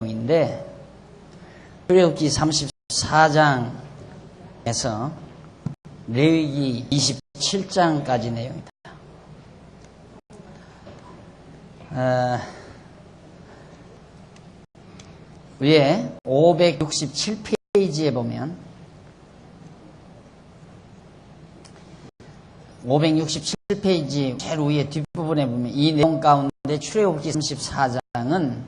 내용인데 출애굽기 34장에서 레위기 27장까지 내용이다. 위에 567페이지에 보면 567페이지 제일 위에 뒷부분에 보면 이 내용 가운데 출애굽기 34장은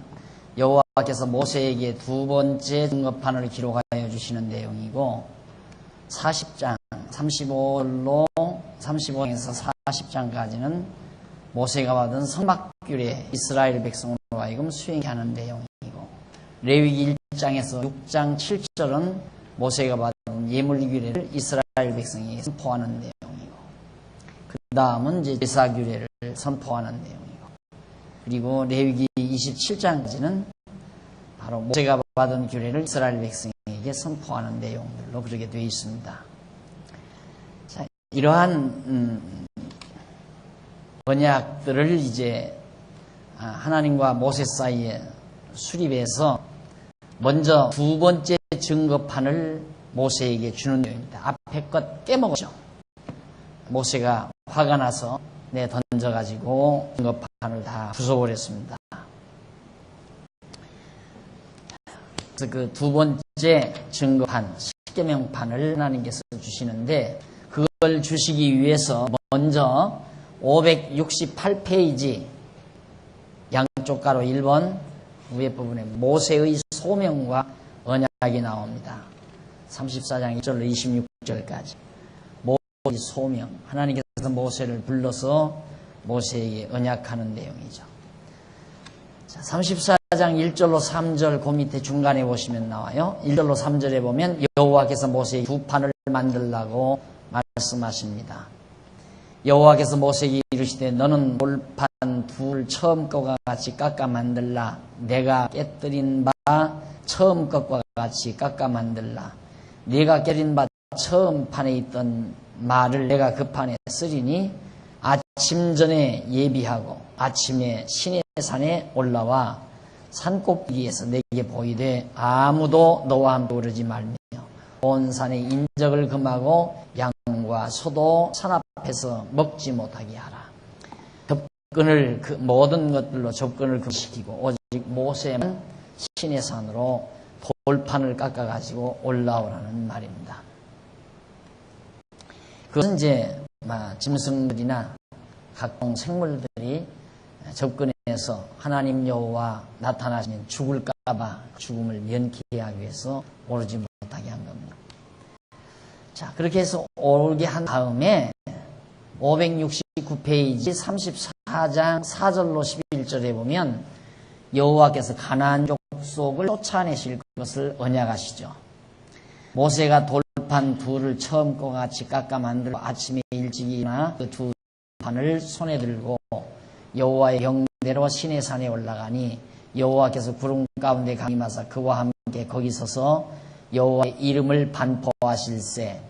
여호와께서 모세에게 두 번째 증거판을 기록하여 주시는 내용이고 40장 35장에서 40장까지는 모세가 받은 성막규례 이스라엘 백성으로 하여금 수행케 하는 내용이고 레위기 1장에서 6장 7절은 모세가 받은 예물규례를 이스라엘 백성에게 선포하는 내용이고 그 다음은 이제 제사규례를 선포하는 내용이고 그리고 레위기 27장까지는 바로 모세가 받은 규례를 이스라엘 백성에게 선포하는 내용들로 그렇게 되어 있습니다. 자, 이러한 언약들을 이제 하나님과 모세 사이에 수립해서 먼저 두 번째 증거판을 모세에게 주는 내용입니다. 앞에 것 깨먹었죠. 모세가 화가 나서 던져가지고 증거판을 다 부숴버렸습니다. 그래서 그 두 번째 증거판, 십계명판을 하나님께서 주시는데 그걸 주시기 위해서 먼저 568페이지 양쪽 가로 1번 위에 부분에 모세의 소명과 언약이 나옵니다. 34장 1절로 26절까지 모세의 소명, 하나님께서 모세를 불러서 모세에게 언약하는 내용이죠. 자, 34장 1절로 3절 그 밑에 중간에 보시면 나와요. 1절로 3절에 보면 여호와께서 모세에게 두 판을 만들라고 말씀하십니다. 여호와께서 모세에게 이르시되 너는 돌판 둘 처음 것과 같이 깎아 만들라. 내가 깨뜨린 바 처음 것과 같이 깎아 만들라. 네가 깨뜨린 바 처음 판에 있던 말을 내가 그 판에 쓰리니 아침 전에 예비하고 아침에 시내 산에 올라와 산꼭대기에서 내게 보이되 아무도 너와 함께 오르지 말며 온 산에 인적을 금하고 양과 소도 산 앞에서 먹지 못하게 하라. 접근을 모든 것들로 접근을 금시키고 오직 모세만 시내 산으로 돌판을 깎아가지고 올라오라는 말입니다. 그것은 이제 짐승들이나 각종 생물들이 접근해서 하나님 여호와 나타나시면 죽을까봐 죽음을 면케하기 위해서 오르지 못하게 한 겁니다. 자, 그렇게 해서 오르게 한 다음에 569페이지 34장 4절로 11절에 보면 여호와께서 가나안 족속을 쫓아내실 것을 언약하시죠. 모세가 돌판 둘을 처음 것과 같이 깎아 만들고 아침에 일찍 일어나 그 두 판을 손에 들고 여호와의 경대로 시내산에 올라가니 여호와께서 구름 가운데 강림하사 그와 함께 거기 서서 여호와의 이름을 반포하실세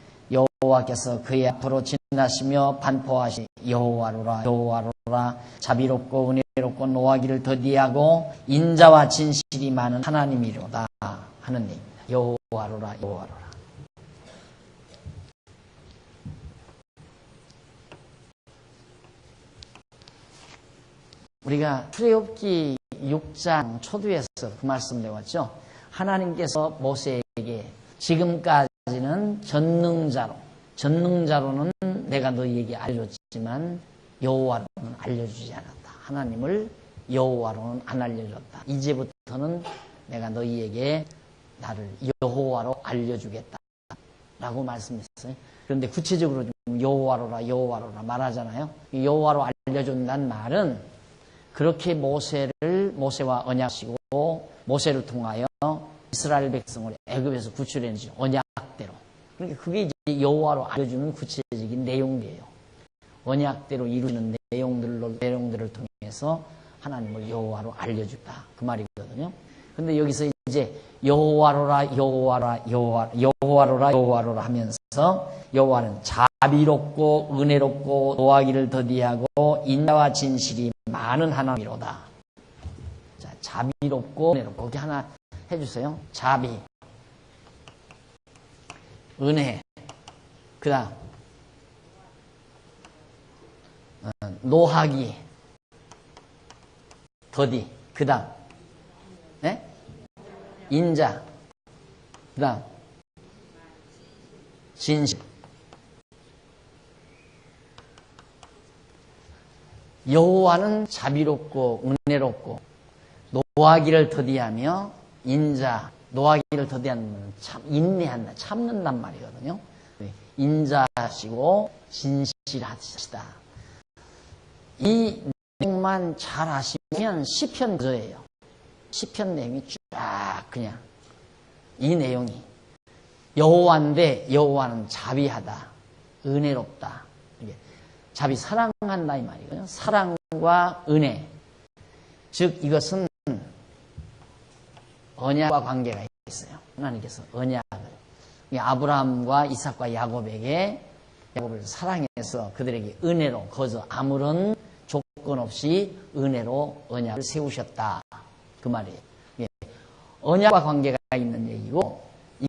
여호와께서 그의 앞으로 지나시며 반포하시 여호와로라 여호와로라 자비롭고 은혜롭고 노하기를 더디하고 인자와 진실이 많은 하나님이로다 하는 얘기입니다. 여호와로라 여호와로라. 우리가 출애굽기 6장 초두에서 그 말씀 배웠죠. 하나님께서 모세에게 지금까지는 전능자로는 내가 너희에게 알려줬지만 여호와로는 알려주지 않았다. 하나님을 여호와로는 안 알려줬다. 이제부터는 내가 너희에게 나를 여호와로 알려주겠다 라고 말씀했어요. 그런데 구체적으로 여호와로라 말하잖아요. 여호와로 알려준다는 말은 그렇게 모세와 언약하시고 모세를 통하여 이스라엘 백성을 애굽에서 구출해내죠. 언약대로. 그러니까 그게 이제 여호와로 알려주는 구체적인 내용이에요. 언약대로 이루는 내용들을 통해서 하나님을 여호와로 알려주다. 그 말이거든요. 근데 여기서 이제 여호와로라 하면서 여호와는 자비롭고 은혜롭고 노하기를 더디하고 인자와 진실이 많은 하나님이로다. 자, 자비롭고 은혜롭고. 거기 하나 해주세요. 자비, 은혜, 그 다음 노하기, 더디, 그 다음 네? 인자, 그 다음 진실. 여호와는 자비롭고 은혜롭고 노하기를 더디하며 인자, 노하기를 더디하면 참 인내한다, 참는단 말이거든요. 인자하시고 진실하시다. 이 내용만 잘 아시면 시편 저예요. 시편 내용이 쫙 그냥 이 내용이 여호와인데 여호와는 자비하다, 은혜롭다. 이게 자비, 사랑한다 이 말이거든요. 사랑과 은혜, 즉 이것은 언약과 관계가 있어요. 하나님께서 언약을 아브라함과 이삭과 야곱에게, 야곱을 사랑해서 그들에게 은혜로, 거저 아무런 조건 없이 은혜로 언약을 세우셨다 그 말이에요. 언약과 관계가 있는 얘기고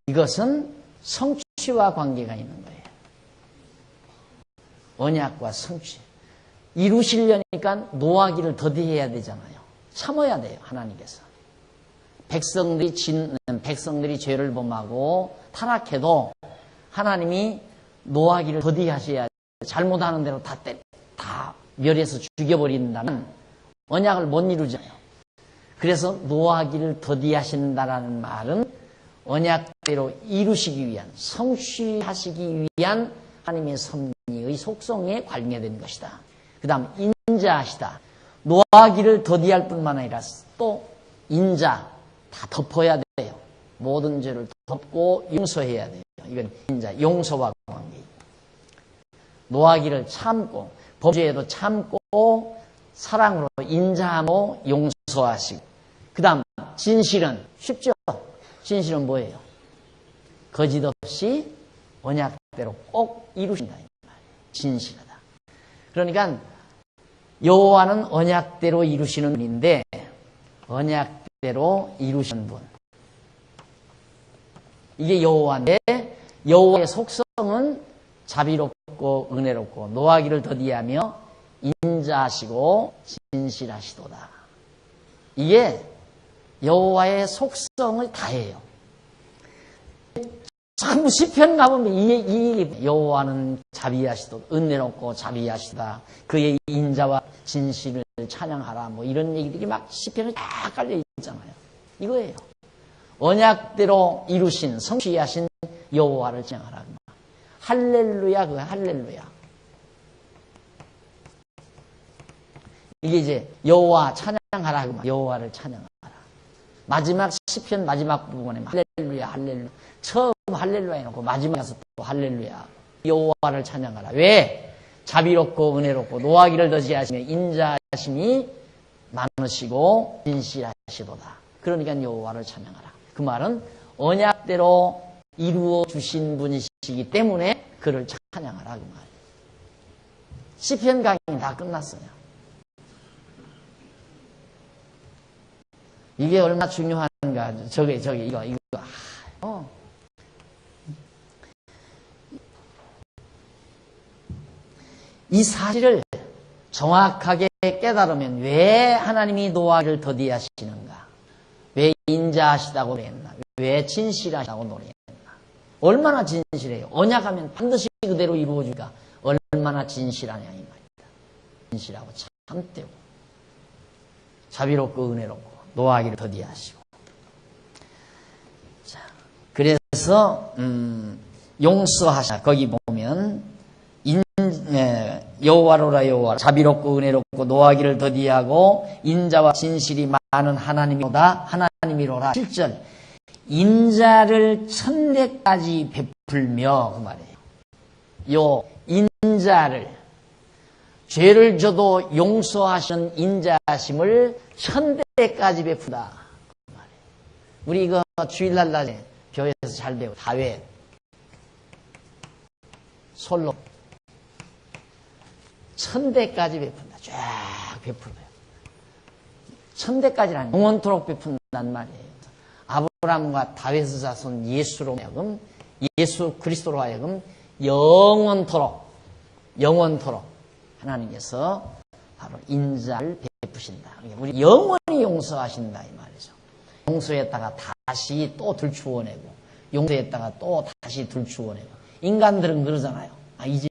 이것은 성취와 관계가 있는 거예요. 언약과 성취. 이루시려니까 노하기를 더디해야 되잖아요. 참아야 돼요, 하나님께서. 백성들이 죄를 범하고 타락해도 하나님이 노하기를 더디하셔야, 잘못하는 대로 다 멸해서 죽여버린다면 언약을 못 이루잖아요. 그래서 노하기를 더디하신다라는 말은 언약대로 이루시기 위한, 성취하시기 위한 하나님의 섭리의 속성에 관계된 것이다. 그 다음 인자하시다. 노하기를 더디할 뿐만 아니라 또 인자, 다 덮어야 돼요. 모든 죄를 덮고 용서해야 돼요. 이건 인자, 용서와 관계. 노하기를 참고, 범죄에도 참고, 사랑으로 인자하고 용서하시고. 그 다음 진실은 쉽죠? 진실은 뭐예요? 거짓 없이 언약대로 꼭 이루신다. 진실하다. 그러니까 여호와는 언약대로 이루시는 분인데 언약대로 이루시는 분. 이게 여호와인데 여호와의 속성은 자비롭고 은혜롭고 노하기를 더디하며 인자하시고 진실하시도다. 이게 여호와의 속성을 다해요. 전부 시편 가보면 이 여호와는 자비하시도, 은혜롭고 자비하시다. 그의 인자와 진실을 찬양하라. 뭐 이런 얘기들이 막 시편에 다 깔려 있잖아요. 이거예요. 언약대로 이루신, 성취하신 여호와를 찬양하라. 할렐루야, 그거 할렐루야. 이게 이제 여호와 찬양하라, 그 말. 여호와를 찬양하라. 마지막 시편 마지막 부분에 할렐루야, 할렐루야. 처음 할렐루야 해놓고 마지막에 가서 또 할렐루야. 여호와를 찬양하라. 왜? 자비롭고 은혜롭고 노하기를 더디하시며 인자하심이 많으시고 진실하시도다. 그러니까 여호와를 찬양하라. 그 말은 언약대로 이루어 주신 분이시기 때문에 그를 찬양하라 그 말이에요. 시편 강의 다 끝났어요. 이게 얼마나 중요한가. 저기 이거. 이 사실을 정확하게 깨달으면 왜 하나님이 노하기를 더디하시는가? 왜 인자하시다고 노래했나? 왜 진실하시다고 노래했나? 얼마나 진실해요? 언약하면 반드시 그대로 이루어지니까 얼마나 진실하냐 이 말입니다. 진실하고 참되고 자비롭고 은혜롭고 노하기를 더디하시고. 자, 그래서 용서하시다. 거기 보면 여호와로라 여호와, 자비롭고 은혜롭고 노하기를 더디하고 인자와 진실이 많은 하나님이로라. 7절 인자를 천대까지 베풀며 그 말이에요. 요 인자를, 죄를 져도 용서하시는 인자하심을 천대까지 베푼다. 우리 이거 주일날 낮에 교회에서 잘 배워. 다윗 솔로 천대까지 베푼다. 쫙 베풀어요. 천대까지라는 영원토록 베푼단 말이에요. 아브라함과 다윗의 자손 예수로 하여금, 예수 그리스도로 하여금 영원토록 하나님께서 바로 인자를 베푸신다. 우리 영원히 용서하신다 이 말이죠. 용서했다가 다시 또 들추어내고, 용서했다가 또 다시 들추어내고. 인간들은 그러잖아요. 이제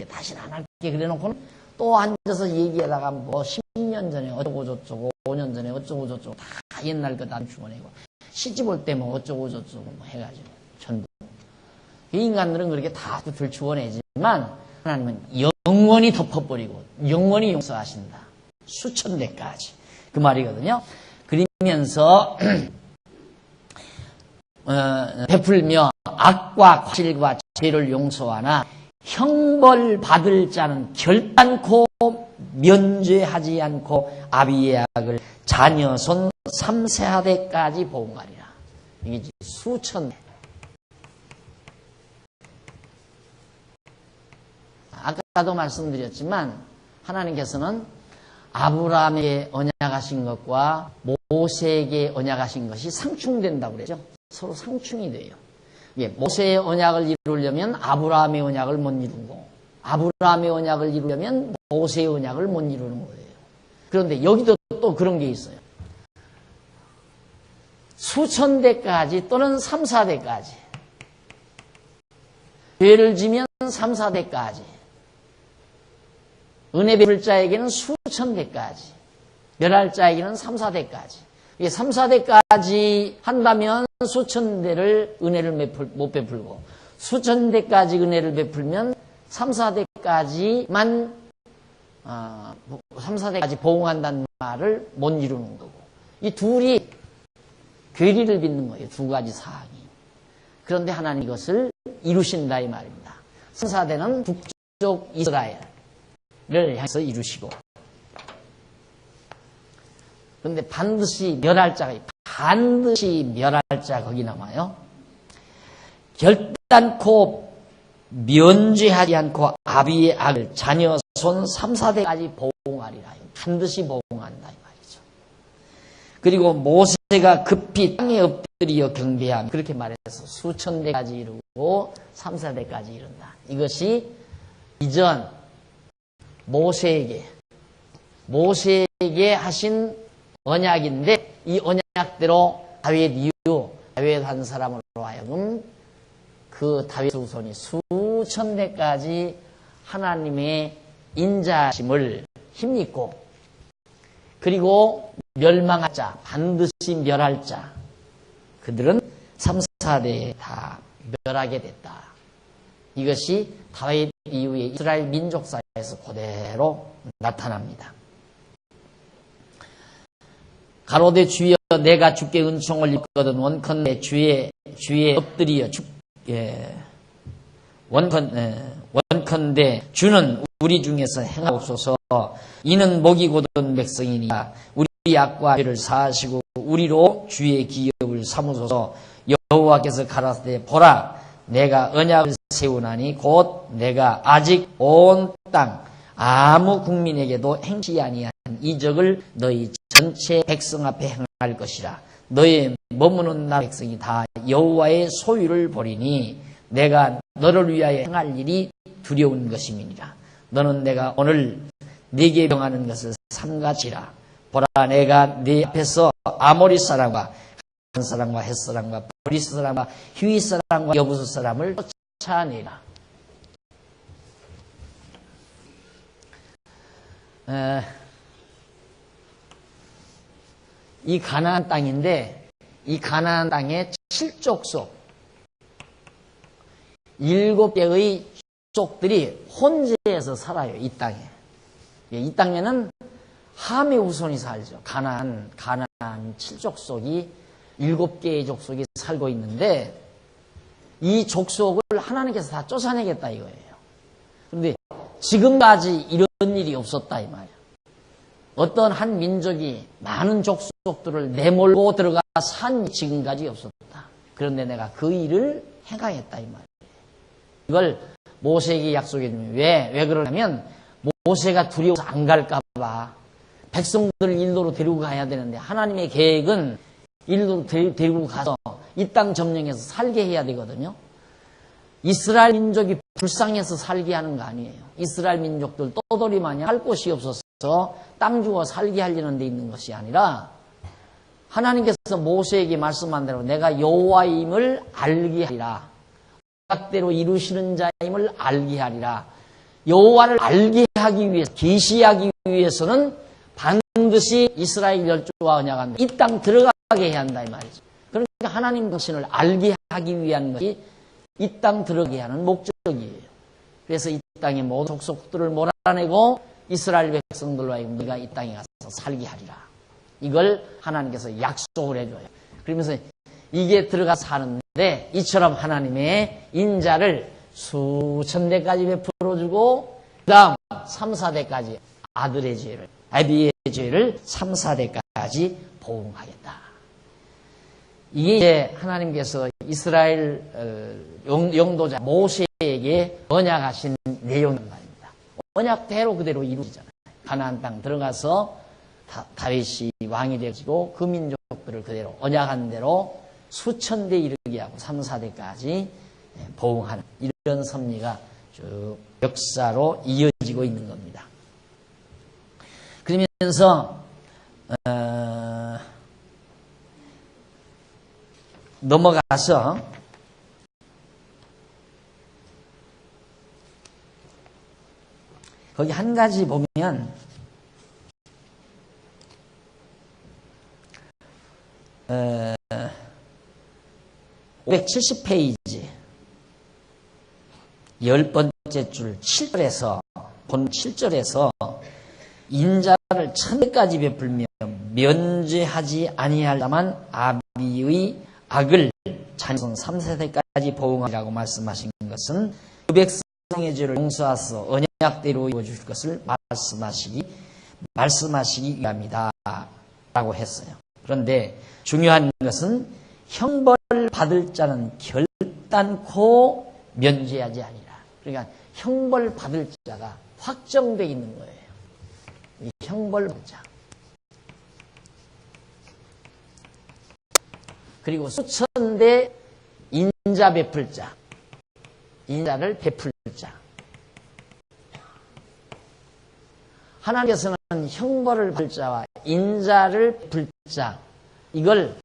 다시는 안 할게 그래놓고는 또 앉아서 얘기하다가 뭐 10년 전에 어쩌고 저쩌고, 5년 전에 어쩌고 저쩌고 다 옛날 거 다 들추어내고, 시집 올 때 뭐 어쩌고 저쩌고 뭐 해가지고 전부. 인간들은 그렇게 다 들추어내지만 하나님은 영원히 덮어버리고 영원히 용서하신다. 수천 대까지. 그 말이거든요. 그러면서 베풀며 악과 과실과 죄를 용서하나 형벌 받을 자는 결단코 면죄하지 않고 아비의 악을 자녀 손 3세하대까지 보응하리라. 이게 수천 대. 아까도 말씀드렸지만 하나님께서는 아브라함에게 언약하신 것과 모세에게 언약하신 것이 상충된다고 그랬죠. 서로 상충이 돼요. 모세의 언약을 이루려면 아브라함의 언약을 못 이루고, 아브라함의 언약을 이루려면 모세의 언약을 못 이루는 거예요. 그런데 여기도 또 그런 게 있어요. 수천 대까지 또는 3, 4대까지. 죄를 지면 3, 4대까지. 은혜 베풀 자에게는 수천 대까지. 멸할 자에게는 3, 4대까지. 3, 4대까지 한다면 수천 대를 은혜를 못 베풀고, 수천 대까지 은혜를 베풀면 3, 4대까지만 3, 4대까지 보응한다는 말을 못 이루는 거고, 이 둘이 괴리를 빚는 거예요. 두 가지 사항이. 그런데 하나님 이것을 이루신다 이 말입니다. 3, 4대는 북쪽 이스라엘을 향해서 이루시고, 그런데 반드시 멸할 자가, 반드시 멸할 자 거기 나와요. 결단코 면죄하지 않고 아비의 악을 자녀 손 3, 4대까지 보응하리라. 반드시 보응한다 이 말이죠. 그리고 모세가 급히 땅에 엎드려 경배하며 그렇게 말해서 수천 대까지 이루고 3, 4대까지 이룬다. 이것이 이전 모세에게 하신 언약인데, 이 언약대로 다윗 이후 다윗 한 사람으로 하여금 그 다윗 후손이 수천 대까지 하나님의 인자심을 힘입고, 그리고 멸망할 자, 반드시 멸할 자, 그들은 3, 4대에 다 멸하게 됐다. 이것이 다윗 이후에 이스라엘 민족사에서 그대로 나타납니다. 가로되 주여 내가 주께 은총을 입거든 원컨대 주에 엎드려 원컨대 주는 우리 중에서 행하옵소서. 이는 목이 곧은 백성이니라. 우리 악과 죄를 사하시고 우리로 주의 기업을 삼으소서. 여호와께서 가라사대 보라 내가 언약을 세우나니 곧 내가 아직 온 땅 아무 국민에게도 행치 아니한 이적을 너희 전체 백성 앞에 행할 것이라. 너의 머무는 나 백성이 다 여호와의 소유를 보리니 내가 너를 위하여 행할 일이 두려운 것임이니라. 너는 내가 오늘 네게 명하는 것을 삼가지라. 보라 내가 네 앞에서 아모리 사람과 한 사람과 헷 사람과 브리스 사람과 휴이 사람과 여부수 사람을 쫓아내라. 이 가나안 땅인데, 이 가나안 땅의 7족속 7개의 족들이 혼재해서 살아요. 이 땅에. 이 땅에는 함의 후손이 살죠. 가나안 7족속이 7개의 족속이 살고 있는데, 이 족속을 하나님께서 다 쫓아내겠다 이거예요. 그런데 지금까지 이런 일이 없었다 이 말이에요. 어떤 한 민족이 많은 족속들을 내몰고 들어가 산 지금까지 없었다. 그런데 내가 그 일을 행하겠다 이 말이에요. 이걸 모세에게 약속해 주면 왜 그러냐면 모세가 두려워서 안 갈까 봐. 백성들을 인도로 데리고 가야 되는데 하나님의 계획은 인도로 데리고 가서 이 땅 점령해서 살게 해야 되거든요. 이스라엘 민족이 불쌍해서 살게 하는 거 아니에요. 이스라엘 민족들 떠돌이 마냥 할 곳이 없어서 땅 주어 살게 하려는 데 있는 것이 아니라 하나님께서 모세에게 말씀한 대로 내가 여호와임을 알게 하리라. 약대로 이루시는 자임을 알게 하리라. 여호와를 알게 하기 위해서, 계시하기 위해서는 반드시 이스라엘 열조와 언약한 이 땅 들어가게 해야 한다 이 말이죠. 그러니까 하나님 당신을 알게 하기 위한 것이 이 땅 들어가게 하는 목적이에요. 그래서 이 땅의 모든 족속들을 몰아내고 이스라엘 백성들로 하여금 네가 이 땅에 가서 살게 하리라. 이걸 하나님께서 약속을 해줘요. 그러면서 이게 들어가 사는데 이처럼 하나님의 인자를 수천 대까지 베풀어주고 그 다음 3, 4대까지 아들의 죄를, 아비의 죄를 3, 4대까지 보응하겠다. 이게 이제 하나님께서 이스라엘 영도자 모세에게 언약하신 내용인 말입니다. 언약대로 그대로 이루어지잖아요. 가나안 땅 들어가서 다윗이 왕이 되어지고 그 민족들을 그대로 언약한 대로 수천 대 이르게 하고 3, 4대까지 보응하는 이런 섭리가 쭉 역사로 이어지고 있는 겁니다. 그러면서 넘어가서 거기 한 가지 보면 570페이지 10번째 줄 7절에서 본 7절에서 인자를 1000대까지 베풀며 면죄하지 아니할 자만 아비의 악을 자녀손 3세대까지 보응하라고 말씀하신 것은 그 백성의 죄를 용서하서 언약대로 이루어줄 것을 말씀하시기 위함이다 라고 했어요. 그런데 중요한 것은 형벌 받을 자는 결단코 면죄하지 아니라. 그러니까 형벌 받을 자가 확정되어 있는 거예요. 이 형벌 받을 자. 그리고 수천대 인자 베풀 자. 인자를 베풀 자. 하나님께서는 형벌을 받을 자와 인자를 베풀 자. 이걸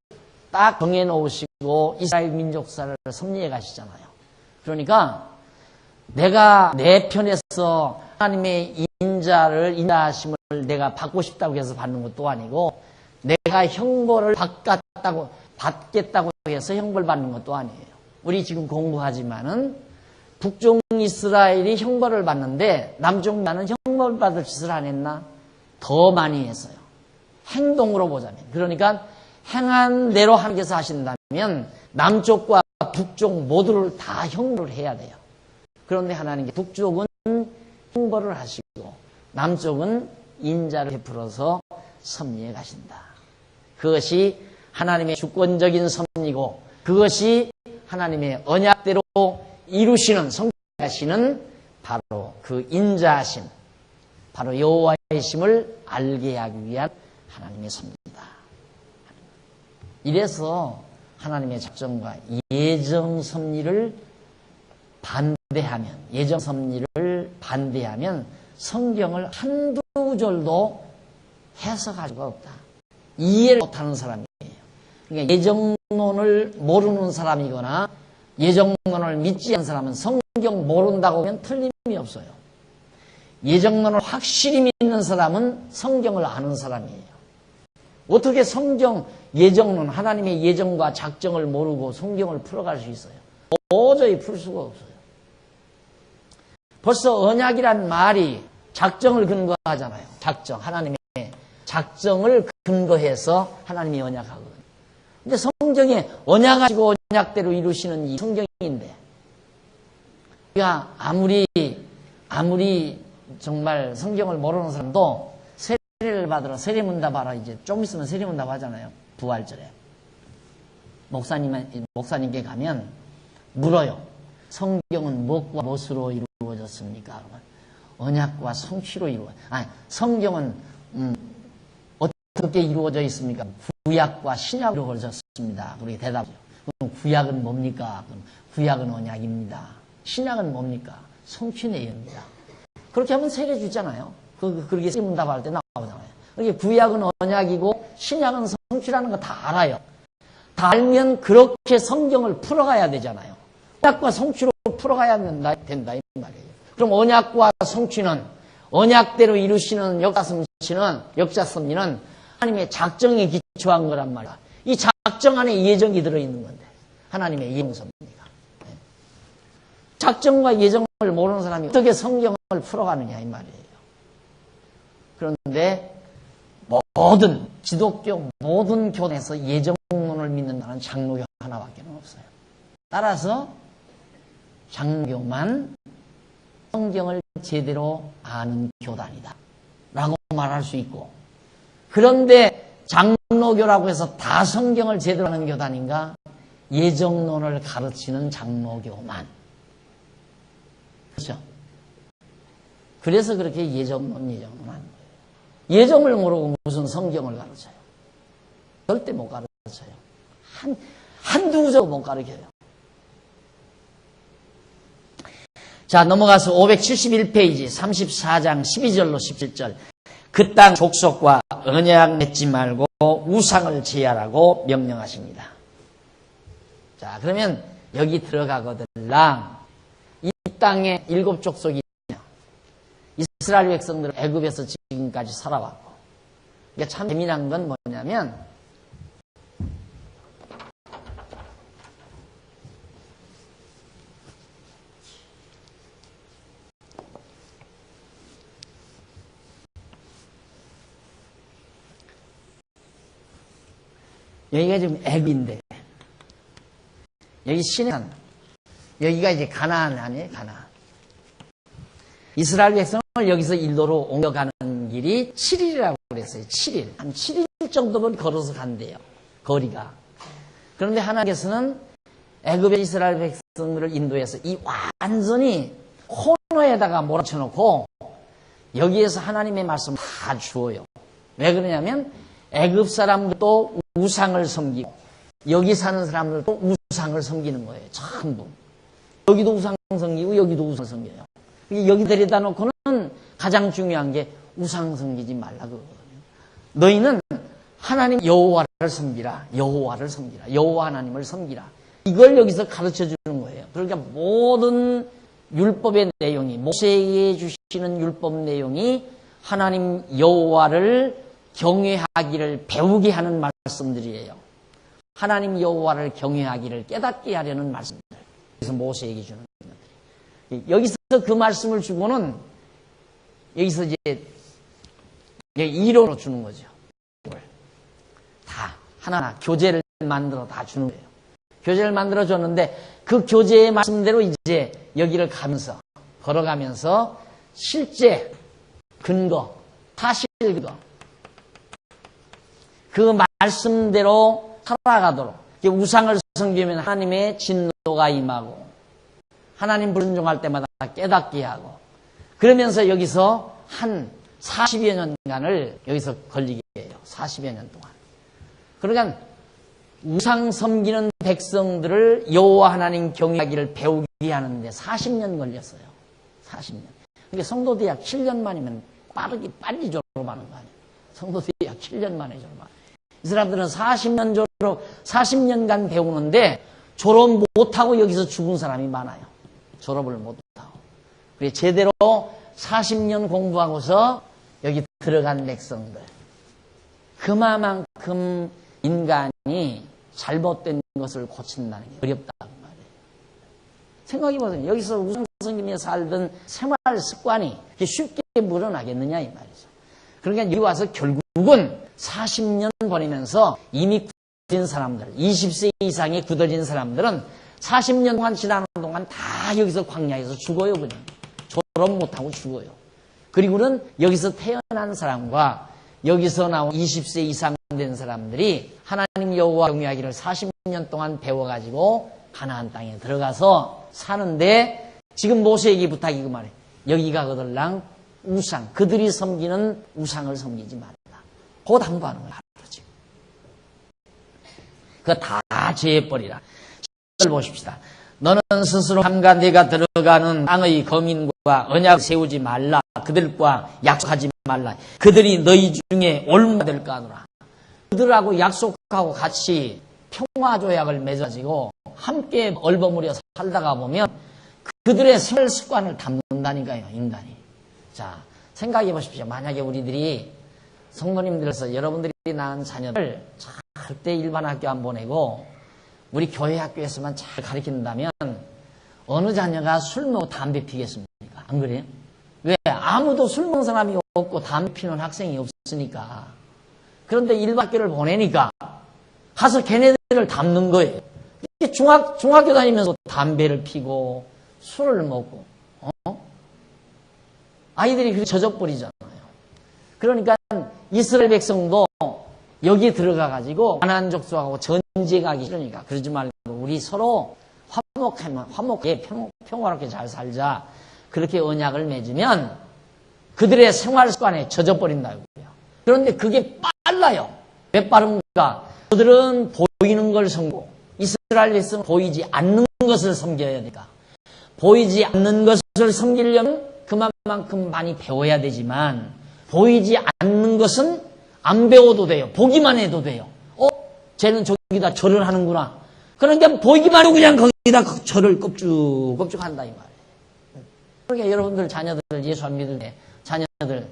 딱 정해놓으시고 이스라엘 민족사를 섭리해 가시잖아요. 그러니까 내가 내 편에서 하나님의 인자하심을 내가 받고 싶다고 해서 받는 것도 아니고 내가 형벌을 받겠다고 해서 형벌 받는 것도 아니에요. 우리 지금 공부하지만은 북쪽 이스라엘이 형벌을 받는데 남쪽 나는 형벌 받을 짓을 안 했나? 더 많이 했어요. 행동으로 보자면. 그러니까 행한 대로 하나님께서 하신다면 남쪽과 북쪽 모두를 다 형벌을 해야 돼요. 그런데 하나님께 북쪽은 형벌을 하시고 남쪽은 인자를 베풀어서 섭리해 가신다. 그것이 하나님의 주권적인 섭리고 그것이 하나님의 언약대로 이루시는 성취하시는 바로 그 인자하심, 바로 여호와이심을 알게 하기 위한 하나님의 섭리다. 이래서 하나님의 작정과 예정 섭리를 반대하면 성경을 한두 절도 해석할 수가 없다. 이해를 못하는 사람이에요. 그러니까 예정론을 모르는 사람이거나 예정론을 믿지 않는 사람은 성경 모른다고 하면 틀림이 없어요. 예정론을 확실히 믿는 사람은 성경을 아는 사람이에요. 어떻게 예정론, 하나님의 예정과 작정을 모르고 성경을 풀어갈 수 있어요? 도저히 풀 수가 없어요. 벌써 언약이란 말이 작정을 근거하잖아요. 하나님의 작정을 근거해서 하나님이 언약하거든요. 근데 성경에 언약하시고 언약대로 이루시는 이 성경인데, 우리가 아무리 정말 성경을 모르는 사람도 세례를 받으러 세례문답 하러 이제 좀 있으면 세례문답 하잖아요. 부활절에. 목사님께 가면 물어요. 성경은 무엇과 무엇으로 이루어졌습니까? 그러면 언약과 성취로 성경은 어떻게 이루어져 있습니까? 구약과 신약으로 이루어졌습니다. 우리 대답이요. 그럼 구약은 뭡니까? 그럼 구약은 언약입니다. 신약은 뭡니까? 성취의 예입니다. 그렇게 하면 새겨주잖아요. 그렇게 문답할 때 나오잖아요. 그러니까 구약은 언약이고 신약은 성취라는 거 다 알아요. 다 알면 그렇게 성경을 풀어가야 되잖아요. 언약과 성취로 풀어가야 된다 이 말이에요. 그럼 언약과 성취는 언약대로 이루시는 역사섭리는 하나님의 작정에 기초한 거란 말이야. 이 작정 안에 예정이 들어있는 건데 하나님의 예정섭리가. 작정과 예정을 모르는 사람이 어떻게 성경을 풀어가느냐 이 말이에요. 그런데 모든 기독교 모든 교단에서 예정론을 믿는다는 장로교 하나밖에 없어요. 따라서 장로교만 성경을 제대로 아는 교단이다 라고 말할 수 있고, 그런데 장로교라고 해서 다 성경을 제대로 아는 교단인가? 예정론을 가르치는 장로교만. 그렇죠? 그래서 그렇게 예정론 하는 거예요. 예정을 모르고 무슨 성경을 가르쳐요? 절대 못 가르쳐요. 한두 구절 못 가르쳐요. 자, 넘어가서 571페이지 34장 12절로 17절. 그 땅 족속과 언약 맺지 말고 우상을 제하라고 명령하십니다. 자, 그러면 여기 들어가거들랑 이 땅에 7족속이 이스라엘 백성들은 애굽에서 지금까지 살아왔고, 그러니까 참 재미난 건 뭐냐면 여기가 지금 애굽인데 여기 시내산, 여기가 이제 가나안 아니에요? 가나안. 이스라엘 백성을 여기서 인도로 옮겨가는 길이 7일이라고 그랬어요. 7일. 한 7일 정도면 걸어서 간대요. 거리가. 그런데 하나님께서는 애굽의 이스라엘 백성들을 인도해서 이 완전히 코너에다가 몰아쳐놓고 여기에서 하나님의 말씀 다 주어요. 왜 그러냐면 애굽 사람들도 우상을 섬기고 여기 사는 사람들도 우상을 섬기는 거예요. 전부. 여기도 우상 섬기고 여기도 우상 섬겨요. 여기 데려다 놓고는 가장 중요한 게 우상 섬기지 말라 그거거든요. 너희는 하나님 여호와를 섬기라. 여호와를 섬기라. 여호와 하나님을 섬기라. 이걸 여기서 가르쳐 주는 거예요. 그러니까 모든 율법의 내용이, 모세에게 주시는 율법 내용이 하나님 여호와를 경외하기를 배우게 하는 말씀들이에요. 하나님 여호와를 경외하기를 깨닫게 하려는 말씀들. 그래서 모세에게 주는 것들이. 여기서 그 말씀을 주고는 여기서 이제 이론으로 주는 거죠. 다 하나하나 교재를 만들어 다 주는 거예요. 교재를 만들어 줬는데 그 교재의 말씀대로 이제 여기를 가면서 걸어가면서 실제 근거, 사실 근거, 그 말씀대로 살아가도록, 우상을 섬기면 하나님의 진노가 임하고 하나님 불순종할 때마다 깨닫게 하고, 그러면서 여기서 한 40여 년간을 여기서 걸리게 해요. 40여 년 동안. 그러니까 우상 섬기는 백성들을 여호와 하나님 경외하기를 배우게 하는데 40년 걸렸어요. 40년. 그러니까 성도대학 7년 만이면 빨리 졸업하는 거 아니에요. 성도대학 7년 만에 졸업하는. 이 사람들은 40년 졸업, 40년간 배우는데 졸업 못하고 여기서 죽은 사람이 많아요. 졸업을 못하고. 그래 제대로 40년 공부하고서 여기 들어간 백성들. 그만큼 인간이 잘못된 것을 고친다는 게 어렵다는 말이에요. 생각해보세요. 여기서 우상성김에 살던 생활 습관이 쉽게 물어나겠느냐 이 말이죠. 그러니까 여기 와서 결국은 40년 보내면서 이미 굳어진 사람들, 20세 이상의 굳어진 사람들은 40년 동안 지나는 동안 다 여기서 광야에서 죽어요. 그냥 졸업 못하고 죽어요. 그리고는 여기서 태어난 사람과 여기서 나온 20세 이상 된 사람들이 하나님 여호와 경외하기를 40년 동안 배워가지고 가나안 땅에 들어가서 사는데, 지금 모세에게 부탁이 그 말이에요. 여기가 그들랑 우상, 그들이 섬기는 우상을 섬기지 말라. 그거 당부하는 거야. 지금. 그거 다 죄벌이라. 보십시다. 너는 스스로 함과 네가 들어가는 땅의 거민과 언약을 세우지 말라. 그들과 약속하지 말라. 그들이 너희 중에 올무가 될까 하노라. 그들하고 약속하고 같이 평화조약을 맺어가지고 함께 얼버무려 살다가 보면 그들의 생활 습관을 담는다니까요, 인간이. 자, 생각해 보십시오. 만약에 우리들이 성도님들에서 여러분들이 낳은 자녀를 절대 일반 학교 안 보내고 우리 교회 학교에서만 잘 가르친다면 어느 자녀가 술 먹고 담배 피겠습니까? 안 그래요? 왜? 아무도 술 먹는 사람이 없고 담배 피는 학생이 없으니까. 그런데 일반 학교를 보내니까 가서 걔네들을 담는 거예요. 중학교 다니면서 담배를 피고 술을 먹고 아이들이 그렇게 젖어버리잖아요. 그러니까 이스라엘 백성도 여기 들어가가지고 가나안 족속하고 전쟁하기 싫으니까 그러지 말고 우리 서로 화목하게 평화롭게 잘 살자. 그렇게 언약을 맺으면 그들의 생활 습관에 젖어버린다고요. 그런데 그게 빨라요. 왜 빠른가? 그들은 보이는 걸 섬기고 이스라엘 백성은 보이지 않는 것을 섬겨야 되니까. 보이지 않는 것을 섬기려면 그만큼 많이 배워야 되지만 보이지 않는 것은 안 배워도 돼요. 보기만 해도 돼요. 쟤는 저기다 절을 하는구나. 그러니까 보이기만 하고 그냥 거기다 절을 껍죽 한다 이 말이에요. 그러니까 여러분들 자녀들 예수 안 믿을 때 자녀들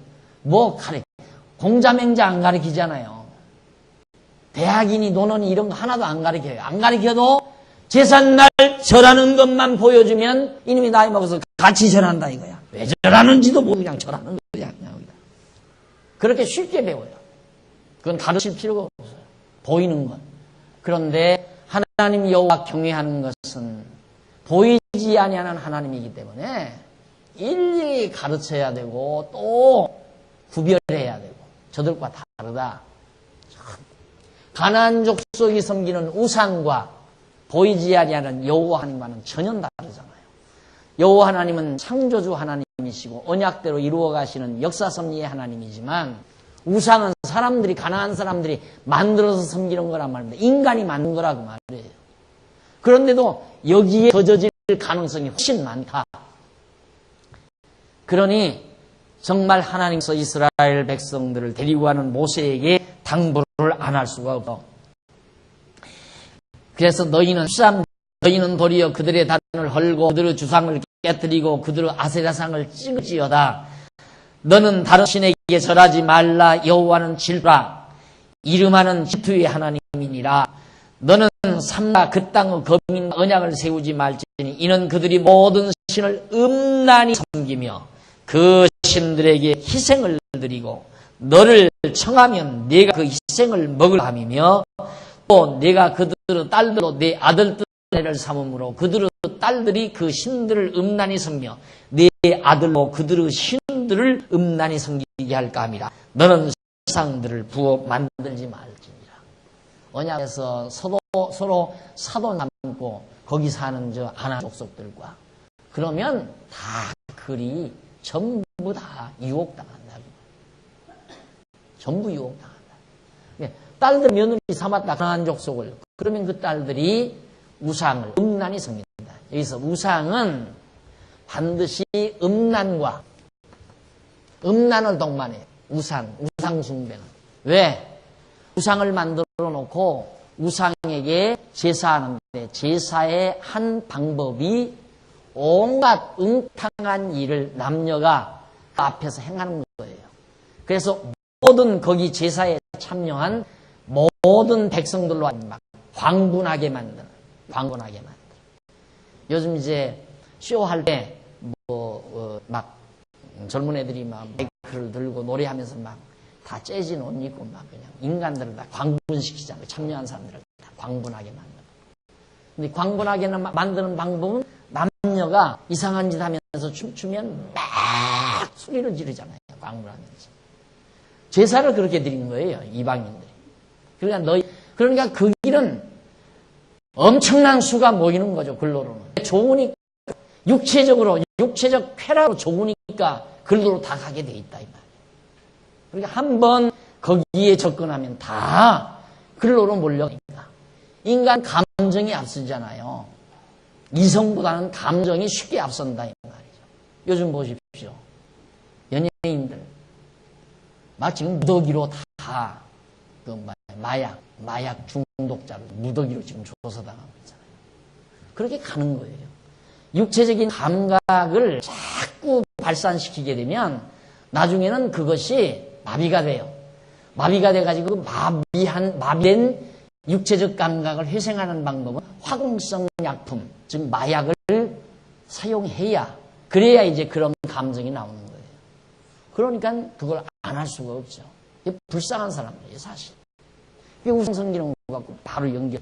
공자맹자 안 가르치잖아요. 대학이니 논어니 이런 거 하나도 안 가르쳐요. 안 가르쳐도 제삿날 절하는 것만 보여주면 이놈이 나이 먹어서 같이 절한다 이거야. 왜 절하는지도 모르고 그냥 절하는 거야. 그냥. 그렇게 쉽게 배워요. 그건 가르칠 필요가 없어요. 보이는 것. 그런데 하나님 여호와 경외하는 것은 보이지 아니하는 하나님이기 때문에 일일이 가르쳐야 되고 또 구별해야 되고 저들과 다르다. 가나안 족속이 섬기는 우상과 보이지 아니하는 여호와 하나님과는 전혀 다르잖아요. 여호와 하나님은 창조주 하나님이시고 언약대로 이루어 가시는 역사 섭리의 하나님이지만 우상은 가나안 사람들이 만들어서 섬기는 거란 말입니다. 인간이 만든 거라고 말이에요. 그런데도 여기에 젖어질 가능성이 훨씬 많다. 그러니 정말 하나님께서 이스라엘 백성들을 데리고 가는 모세에게 당부를 안 할 수가 없어. 그래서 너희는 도리어 그들의 단을 헐고 그들의 주상을 깨뜨리고 그들의 아세라상을 찍을지어다. 너는 다른 신에게 절하지 말라. 여호와는 질투라. 이름하는 질투의 하나님이니라. 너는 삼가 그 땅의 거민과 언약을 세우지 말지니 이는 그들이 모든 신을 음란히 섬기며 그 신들에게 희생을 드리고 너를 청하면 네가 그 희생을 먹을 함이며 또 네가 그들의 딸들로 네 아들들을 삼음으로 그들의 딸들이 그 신들을 음란히 섬겨 네 아들로 그들의 신들을 음란히 섬기게 할까 함이라. 너는 세상들을 부어 만들지 말지니라. 언약에서 서로 사도 남고 거기 사는 저 아나 족속들과 그러면 다 그리 전부 다 유혹당한다. 전부 유혹당한다. 딸들 며느리 삼았다 가나안 족속을. 그러면 그 딸들이 우상을 음란히 섬긴다. 여기서 우상은 반드시 음란을 동반해요. 우상 숭배는. 왜? 우상을 만들어 놓고 우상에게 제사하는데 제사의 한 방법이 온갖 웅탕한 일을 남녀가 앞에서 행하는 거예요. 그래서 모든 거기 제사에 참여한 모든 백성들로 막 광분하게 만드는. 요즘 이제 쇼할 때 막 젊은 애들이 막 마이크를 들고 노래하면서 막 다 재진 옷 입고 막 그냥 인간들을 다 광분시키잖아요. 참여한 사람들을 다 광분하게 만드는. 근데 광분하게 만드는 방법은 남녀가 이상한 짓 하면서 춤추면 막 소리를 지르잖아요. 광분하면서. 제사를 그렇게 드리는 거예요. 이방인들이. 그러니까 그 길은 엄청난 수가 모이는 거죠. 글로로는. 좋으니까 육체적 쾌락으로 좋으니까 글로로 다 가게 돼 있다 이 말이에요. 그러니까 한번 거기에 접근하면 다 글로로 몰려가니까. 인간 감정이 앞서잖아요. 이성보다는 감정이 쉽게 앞선다 이 말이죠. 요즘 보십시오. 연예인들 막 지금 무더기로 다 마약 중독자로 무더기로 지금 조사당하고 있잖아요. 그렇게 가는 거예요. 육체적인 감각을 자꾸 발산시키게 되면 나중에는 그것이 마비가 돼요. 마비가 돼가지고 마비된 육체적 감각을 회생하는 방법은 화공성 약품, 즉 마약을 사용해야, 그래야 이제 그런 감정이 나오는 거예요. 그러니까 그걸 안 할 수가 없죠. 이게 불쌍한 사람들이에요, 사실. 이게 우상성기능 갖고 바로 연결.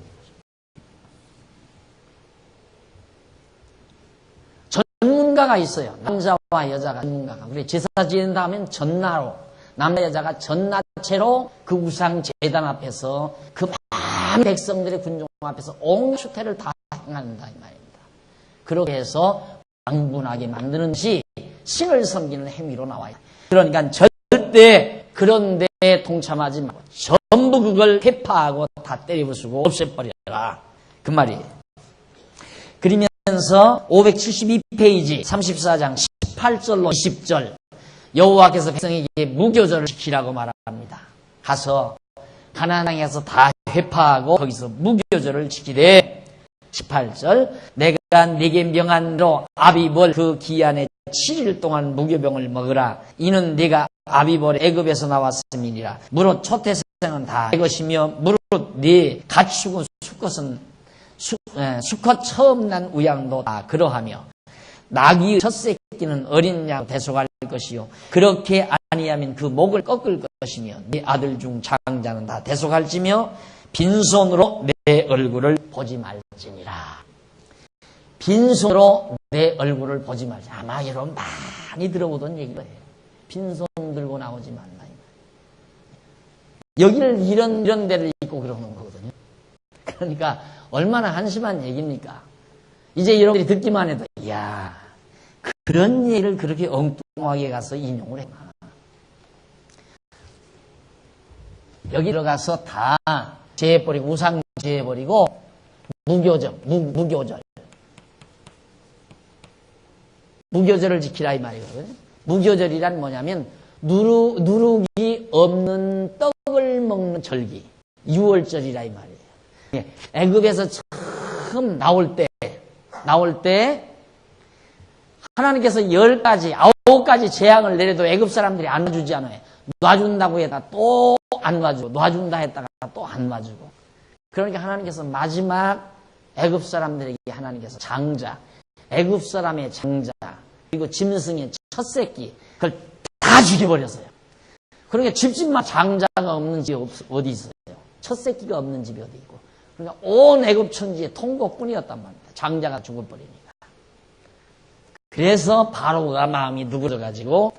전문가가 있어요. 남자와 여자가 전문가가. 그래, 제사 지낸다 하면 전나로, 남자 여자가 전나체로 그 우상 재단 앞에서 그 많은 백성들의 군종 앞에서 온 수태를 다 행한다 이 말입니다. 그렇게 해서 강분하게 만드는 것이 신을 섬기는 행위로 나와요. 그러니까 절대 그런 데에 동참하지 말고 전부 그걸 회파하고 다 때려부수고 없애버려라. 그 말이에요. 그러면서 572페이지 34장 18절로 20절 여호와께서 백성에게 무교절을 지키라고 말합니다. 가서 가나안 땅에서 다 회파하고 거기서 무교절을 지키되 18절 내가 네게 명한 대로 아비벌 그 기한에 7일 동안 무교병을 먹으라. 이는 네가 아비벌 애굽에서 나왔음이니라. 무릇 초태생은 다 내 것이며 무릇 네 가축은 수컷 처음 난 우양도 다 그러하며 나귀의 첫 새끼는 어린 양 대속할 것이요 그렇게 아니하면 그 목을 꺾을 것이며 네 아들 중 장자는 다 대속할지며 빈손으로 내 얼굴을 보지 말지니라. 빈손으로 내 얼굴을 보지 말지. 아마 여러분 많이 들어보던 얘기예요. 빈손 들고 나오지 말라. 여기를 이런 데를 입고 그러는 거거든요. 그러니까 얼마나 한심한 얘기입니까? 이제 여러분들이 듣기만 해도 이야 그런 얘기를 그렇게 엉뚱하게 가서 인용을 해. 여기 들어가서 다 제해버리고 우상 제해버리고 무교절을 지키라 이 말이거든요. 무교절이란 뭐냐면 누룩이 없는 떡을 먹는 절기, 유월절이라 이 말이에요. 애굽에서 처음 나올 때 하나님께서 10가지, 9가지 재앙을 내려도 애굽 사람들이 안 놔주지 않아요. 놔준다고 했다가 또 안 놔주고, 놔준다 했다가 또 안 놔주고. 그러니까 하나님께서 마지막 애굽 사람들에게 하나님께서 장자, 애굽 사람의 장자, 그리고 짐승의 첫 새끼, 그걸 다 죽여버렸어요. 그러니까 집집마다 장자가 없는 집이 어디 있어요? 첫 새끼가 없는 집이 어디 있고. 그러니까 온 애굽 천지의 통곡뿐이었단 말입니다. 장자가 죽어버리니까. 그래서 바로가 마음이 누그러가지고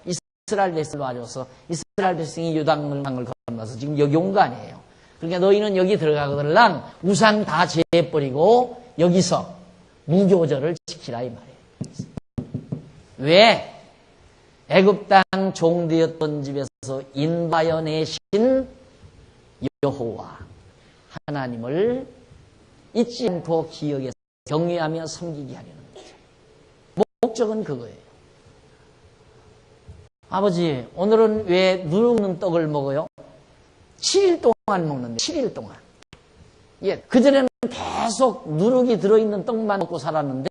이스라엘 백성을 와줘서 이스라엘 백성이 요단강을 건너서 지금 여기 온 거 아니에요. 그러니까 너희는 여기 들어가거들랑 우상 다 제해버리고 여기서 무교절을 지키라 이 말이에요. 왜? 애굽 땅 종되었던 집에서 인바여 내신 여호와 하나님을 잊지 않고 기억해서 경외하며 섬기게 하려는 거죠. 목적은 그거예요. 아버지, 오늘은 왜 누룩는 떡을 먹어요? 7일 동안 먹는데, 7일 동안. 예, 그전에는 계속 누룩이 들어있는 떡만 먹고 살았는데,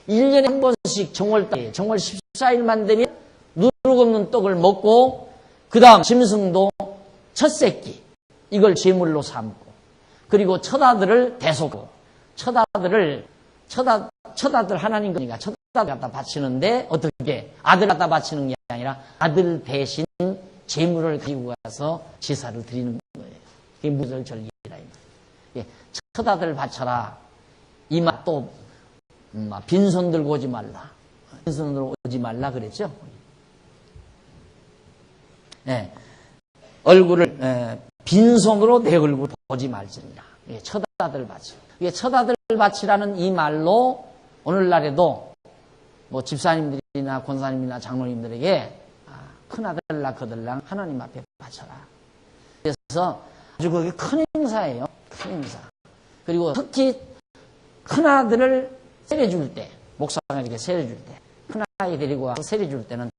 1년에 한 번씩 정월 14일만 되면 누룩 없는 떡을 먹고, 그 다음 짐승도 첫 새끼, 이걸 제물로 삼고, 그리고 첫아들을 대속하고, 첫아들 하나님 거니까 첫아들 갖다 바치는데, 어떻게? 아들 갖다 바치는 게 아니라 아들 대신 제물을 가지고 가서 제사를 드리는 거예요. 그게 무절 절기라 이 말이에요. 예, 첫아들 바쳐라. 이 말 또 빈손 들고 오지 말라. 빈손으로 오지 말라 그랬죠. 예, 얼굴을 빈손으로 내 얼굴 보지 말지니라. 예, 첫아들 바치. 이게 첫아들 바치라는 이 말로 오늘날에도 뭐 집사님들이나 권사님이나 장로님들에게 큰아들 낳거들랑 하나님 앞에 바쳐라. 아주 그게 큰 행사예요. 큰 행사. 그리고 특히 큰아들을 세례줄 때, 목사가 이렇게 세례줄 때, 큰아이 데리고 와서 세례줄 때는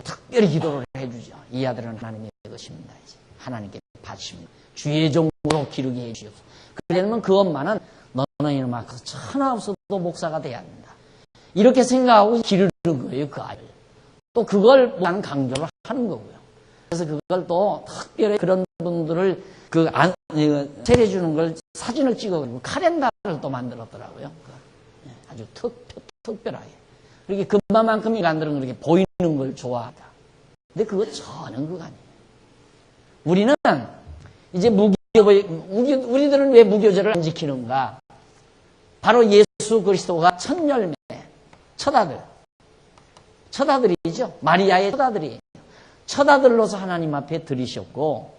특별히 기도를 해주죠. 이 아들은 하나님의 것입니다. 이제 하나님께 바칩니다. 주의 종으로 기르게 해주옵소서. 그러면 그 엄마는 너는 이놈아 천하 없어도 목사가 돼야 한다. 이렇게 생각하고 기르는 거예요. 그 아이를. 또 그걸 나는 강조를 하는 거고요. 그래서 그걸 또 특별히 그런 분들을 세례 주는 걸 사진을 찍어가지고 카렌다를 또 만들었더라고요. 아주 특별하게. 그렇게 그만큼 인간들은 그렇게 보이는 걸 좋아하다. 근데 그거 전혀 그거 아니에요. 우리는 이제 우리들은 왜 무교절을 안 지키는가? 바로 예수 그리스도가 첫 열매, 첫 아들이죠. 마리아의 첫 아들이에요. 첫 아들로서 하나님 앞에 들이셨고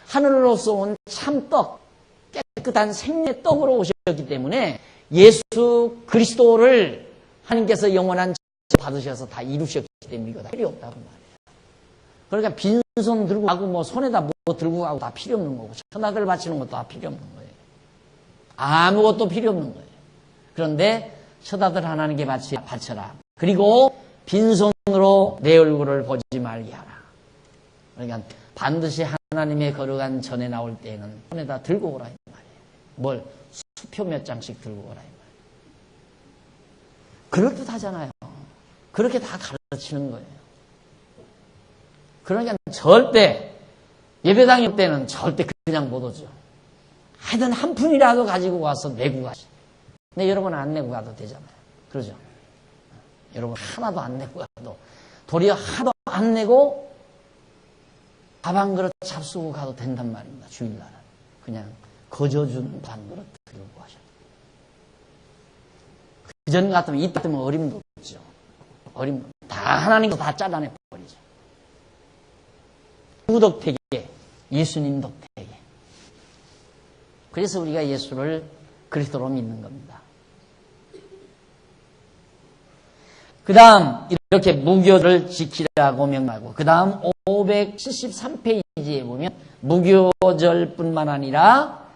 하늘로서 온 참떡, 깨끗한 생의 떡으로 오셨기 때문에 예수 그리스도를 하나님께서 영원한 받으셔서 다 이루셨기 때문에 이거 다 필요 없다고 말이에요. 그러니까 빈손 들고 가고 뭐 손에다 뭐 들고 가고 다 필요 없는 거고 천하들 바치는 것도 다 필요 없는 거예요. 아무것도 필요 없는 거예요. 그런데 천하들 하나님께 바쳐라. 그리고 빈손으로 내 얼굴을 보지 말게 하라. 그러니까 반드시 하나님의 거룩한 전에 나올 때에는 손에다 들고 오라 이 말이에요. 뭘? 수표 몇 장씩 들고 오라 이 말이에요. 그럴듯하잖아요. 그렇게 다 가르치는 거예요. 그러니까 절대 예배당에 올 때는 절대 그냥 못 오죠. 하여튼 한 푼이라도 가지고 와서 내고 가시. 근데 여러분 안 내고 가도 되잖아요. 그러죠? 여러분 하나도 안 내고 가도 도리어 하나도 안 내고 밥 한 그릇 잡수고 가도 된단 말입니다. 주일날은. 그냥 거저주는 밥 한 그릇 들고 가셔도. 그전 같으면 이때 같으면 어림도 없죠. 어림도 다 하나님도 다 잘라내 버리죠. 누구 덕택에? 예수님 덕택에. 그래서 우리가 예수를 그리스도로 믿는 겁니다. 그 다음 이렇게 무교를 지키라고 명하고 그 다음 573페이지에 보면 무교절뿐만 아니라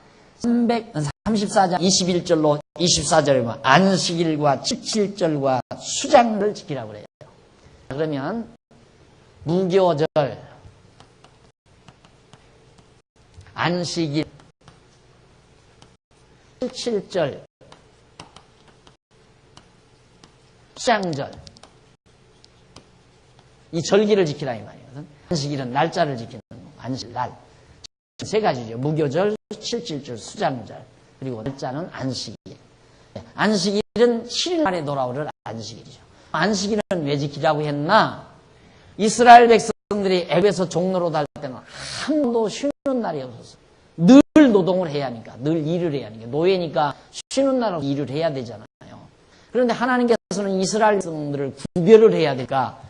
34장 21절로 24절에 보면 안식일과 17절과 수장을 지키라고 그래요. 그러면 무교절, 안식일, 17절, 수장절 이 절기를 지키라 이 말이에요. 안식일은 날짜를 지키는 거. 안식일 날. 세 가지죠. 무교절, 17절, 수장절. 그리고 날짜는 안식일. 안식일은 7일 만에 돌아오는 안식일이죠. 안식일은 왜 지키라고 했나? 이스라엘 백성들이 애굽에서 종로로 달 때는 한 번도 쉬는 날이 없었어요. 늘 노동을 해야 하니까. 늘 일을 해야 하니까. 노예니까 쉬는 날은 일을 해야 되잖아요. 그런데 하나님께서는 이스라엘 백성들을 구별을 해야 되니까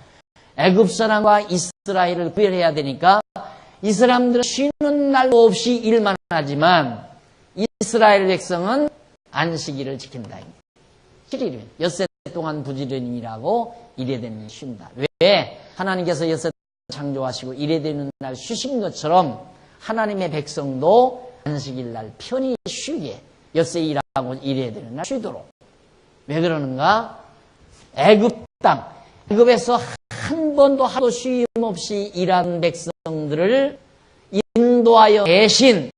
애굽 사람과 이스라엘을 구별해야 되니까 이 사람들은 쉬는 날도 없이 일만 하지만 이스라엘 백성은 안식일을 지킨다. 7일이면 엿새 동안 부지런히 일하고 일에 되는 쉰다. 왜? 하나님께서 엿새 창조하시고 일에 되는 날 쉬신 것처럼 하나님의 백성도 안식일 날 편히 쉬게 엿새 일하고 일에 되는 날 쉬도록. 왜 그러는가? 애굽 땅, 애굽에서 한 번도 하도 쉼 없이 일한 백성들을 인도하여 대신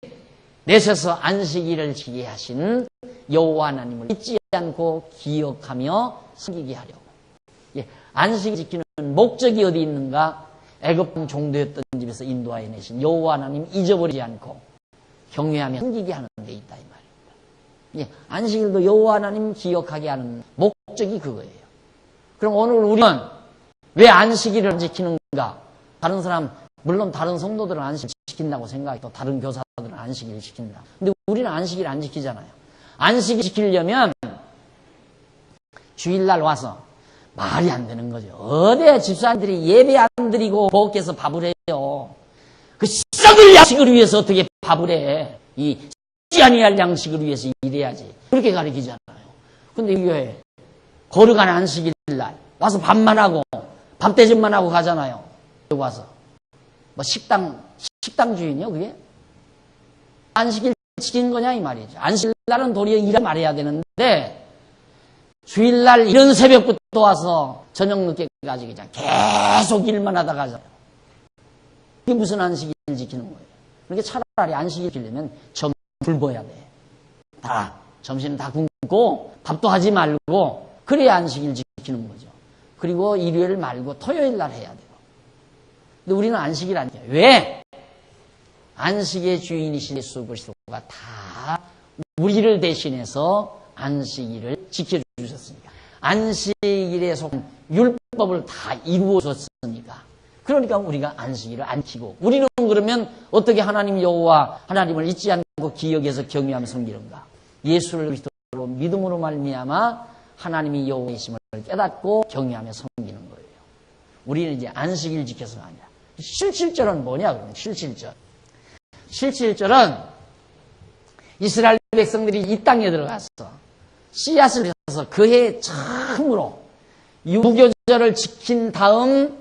내셔서 안식일을 지게 하신 여호와 하나님을 잊지 않고 기억하며 섬기게 하려고. 안식일 지키는 목적이 어디 있는가? 애굽 종도였던 집에서 인도하여 내신 여호와 하나님 잊어버리지 않고 경외하며 섬기게 하는 데 있다 이 말입니다. 안식일도 여호와 하나님 기억하게 하는 목적이 그거예요. 그럼 오늘 우리는 왜 안식일을 지키는가? 다른 사람, 물론 다른 성도들은 안식일 지킨다고 생각해도 다른 교사들은 안식일 지킨다. 근데 우리는 안식일 안 지키잖아요. 안식일 지키려면 주일날 와서 말이 안 되는 거죠. 어디 집사님들이 예배 안 드리고 부엌에서 밥을 해요. 그 썩을 양식을 위해서 어떻게 밥을 해. 이 썩지 아니할 양식을 위해서 일해야지. 그렇게 가르치잖아요. 근데 이게 거룩한 안식일날 와서 밥만 하고 밥 대접만 하고 가잖아요. 여기 와서 뭐 식당 주인이요 그게? 안식일 지킨 거냐 이 말이죠. 안식일날은 도리어 일을 말해야 되는데 주일날 이런 새벽부터 와서 저녁 늦게까지 그냥 계속 일만 하다가 이게 무슨 안식일 지키는 거예요. 그러니까 차라리 안식일 지키려면 점 굶어야 돼. 다 점심 다 굶고 밥도 하지 말고 그래야 안식일 지키는 거죠. 그리고 일요일 말고 토요일 날 해야 돼요. 근데 우리는 안식일 안 해요. 왜? 안식의 주인이신 예수 그리스도가 다 우리를 대신해서 안식일을 지켜주셨으니까. 안식일에 속한 율법을 다 이루어줬으니까. 그러니까 우리가 안식일을 안 지키고 우리는 그러면 어떻게 하나님 여호와 하나님을 잊지 않고 기억해서 경외하며 섬기는가? 예수를 그리스도로 믿음으로 말미암아 하나님이 여호와이심을 깨닫고 경외하며 섬기는 거예요. 우리는 이제 안식일 지켜서가 아니라. 실질절은 뭐냐 그러면 실질절. 실질절은 이스라엘 백성들이 이 땅에 들어가서 씨앗을 해서 그해 처음으로 무교절을 지킨 다음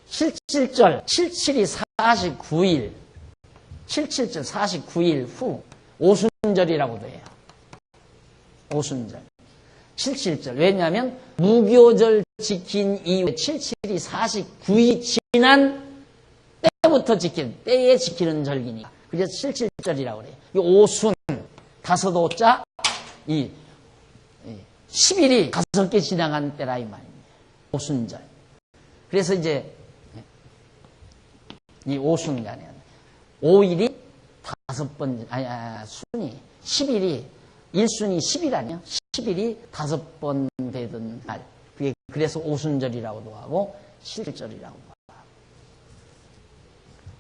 실질절 77이 49일 77절 49일 후 오순절이라고도 해요. 오순절 77절. 왜냐하면 무교절 지킨 이후에 77이 49이 지난 때부터 지킨 때에 지키는 절기니까 그래서 77절이라고 그래요. 이 오순 다섯 오자 이 10일이 5개 지나간 때라 이 말입니다. 오순절. 그래서 이제 이 오순간에 5일이 5번 순이 10일이 1순위 10일 아니요? 10일이 5번 되던 날. 그래서 오순절이라고도 하고 실절이라고도 하고.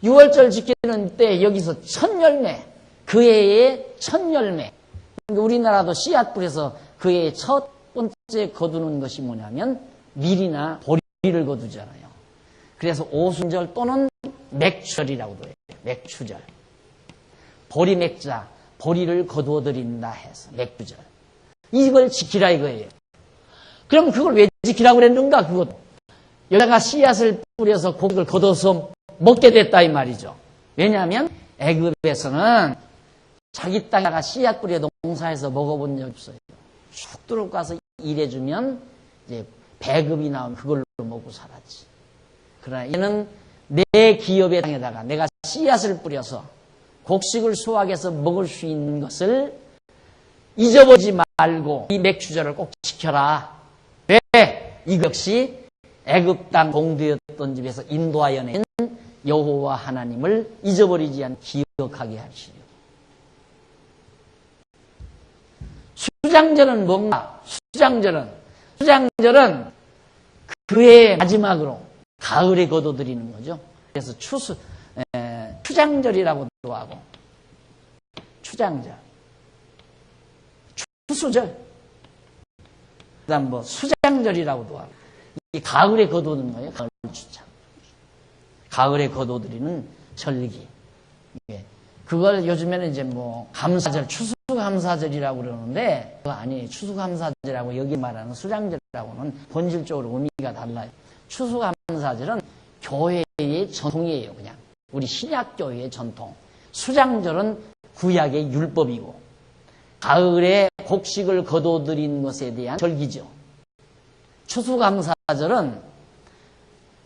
6월절 지키는 때 여기서 첫 열매, 그 해의 첫 열매. 우리나라도 씨앗 뿌려서 그 해의 첫 번째 거두는 것이 뭐냐면 밀이나 보리를 거두잖아요. 그래서 오순절 또는 맥추절이라고도 해요. 맥추절. 보리 맥자. 보리를 거두어 드린다 해서 맥주절. 이걸 지키라 이거예요. 그럼 그걸 왜 지키라고 그랬는가? 그것. 여기다가 씨앗을 뿌려서 고기를 거둬서 먹게 됐다 이 말이죠. 왜냐하면 애굽에서는 자기 땅에다가 씨앗 뿌려 농사해서 먹어본 적이 없어요. 쭉 들어가서 일해주면 이제 배급이 나오면 그걸로 먹고 살았지. 그러나 얘는 내 기업의 땅에다가 내가 씨앗을 뿌려서 곡식을 수확해서 먹을 수 있는 것을 잊어버리지 말고 이 맥주절을 꼭 지켜라. 왜? 이것이 애굽 땅 동두였던 집에서 인도하여 낸 여호와 하나님을 잊어버리지 않고 기억하게 하시려. 수장절은 뭔가? 수장절은 그해 마지막으로 가을에 거둬들이는 거죠. 그래서 추장절이라고도 하고 추장절, 추수절, 그다음 뭐 수장절이라고도 하고 이 가을에 거두는 거예요. 가을 추장, 가을에 거둬들이는 절기. 그걸 요즘에는 이제 뭐 감사절, 추수감사절이라고 그러는데 그거 아니에요. 추수감사절하고 여기 말하는 수장절하고는 본질적으로 의미가 달라요. 추수감사절은 교회의 전통이에요. 그냥 우리 신약교회의 전통. 수장절은 구약의 율법이고 가을에 곡식을 거둬들인 것에 대한 절기죠. 추수감사절은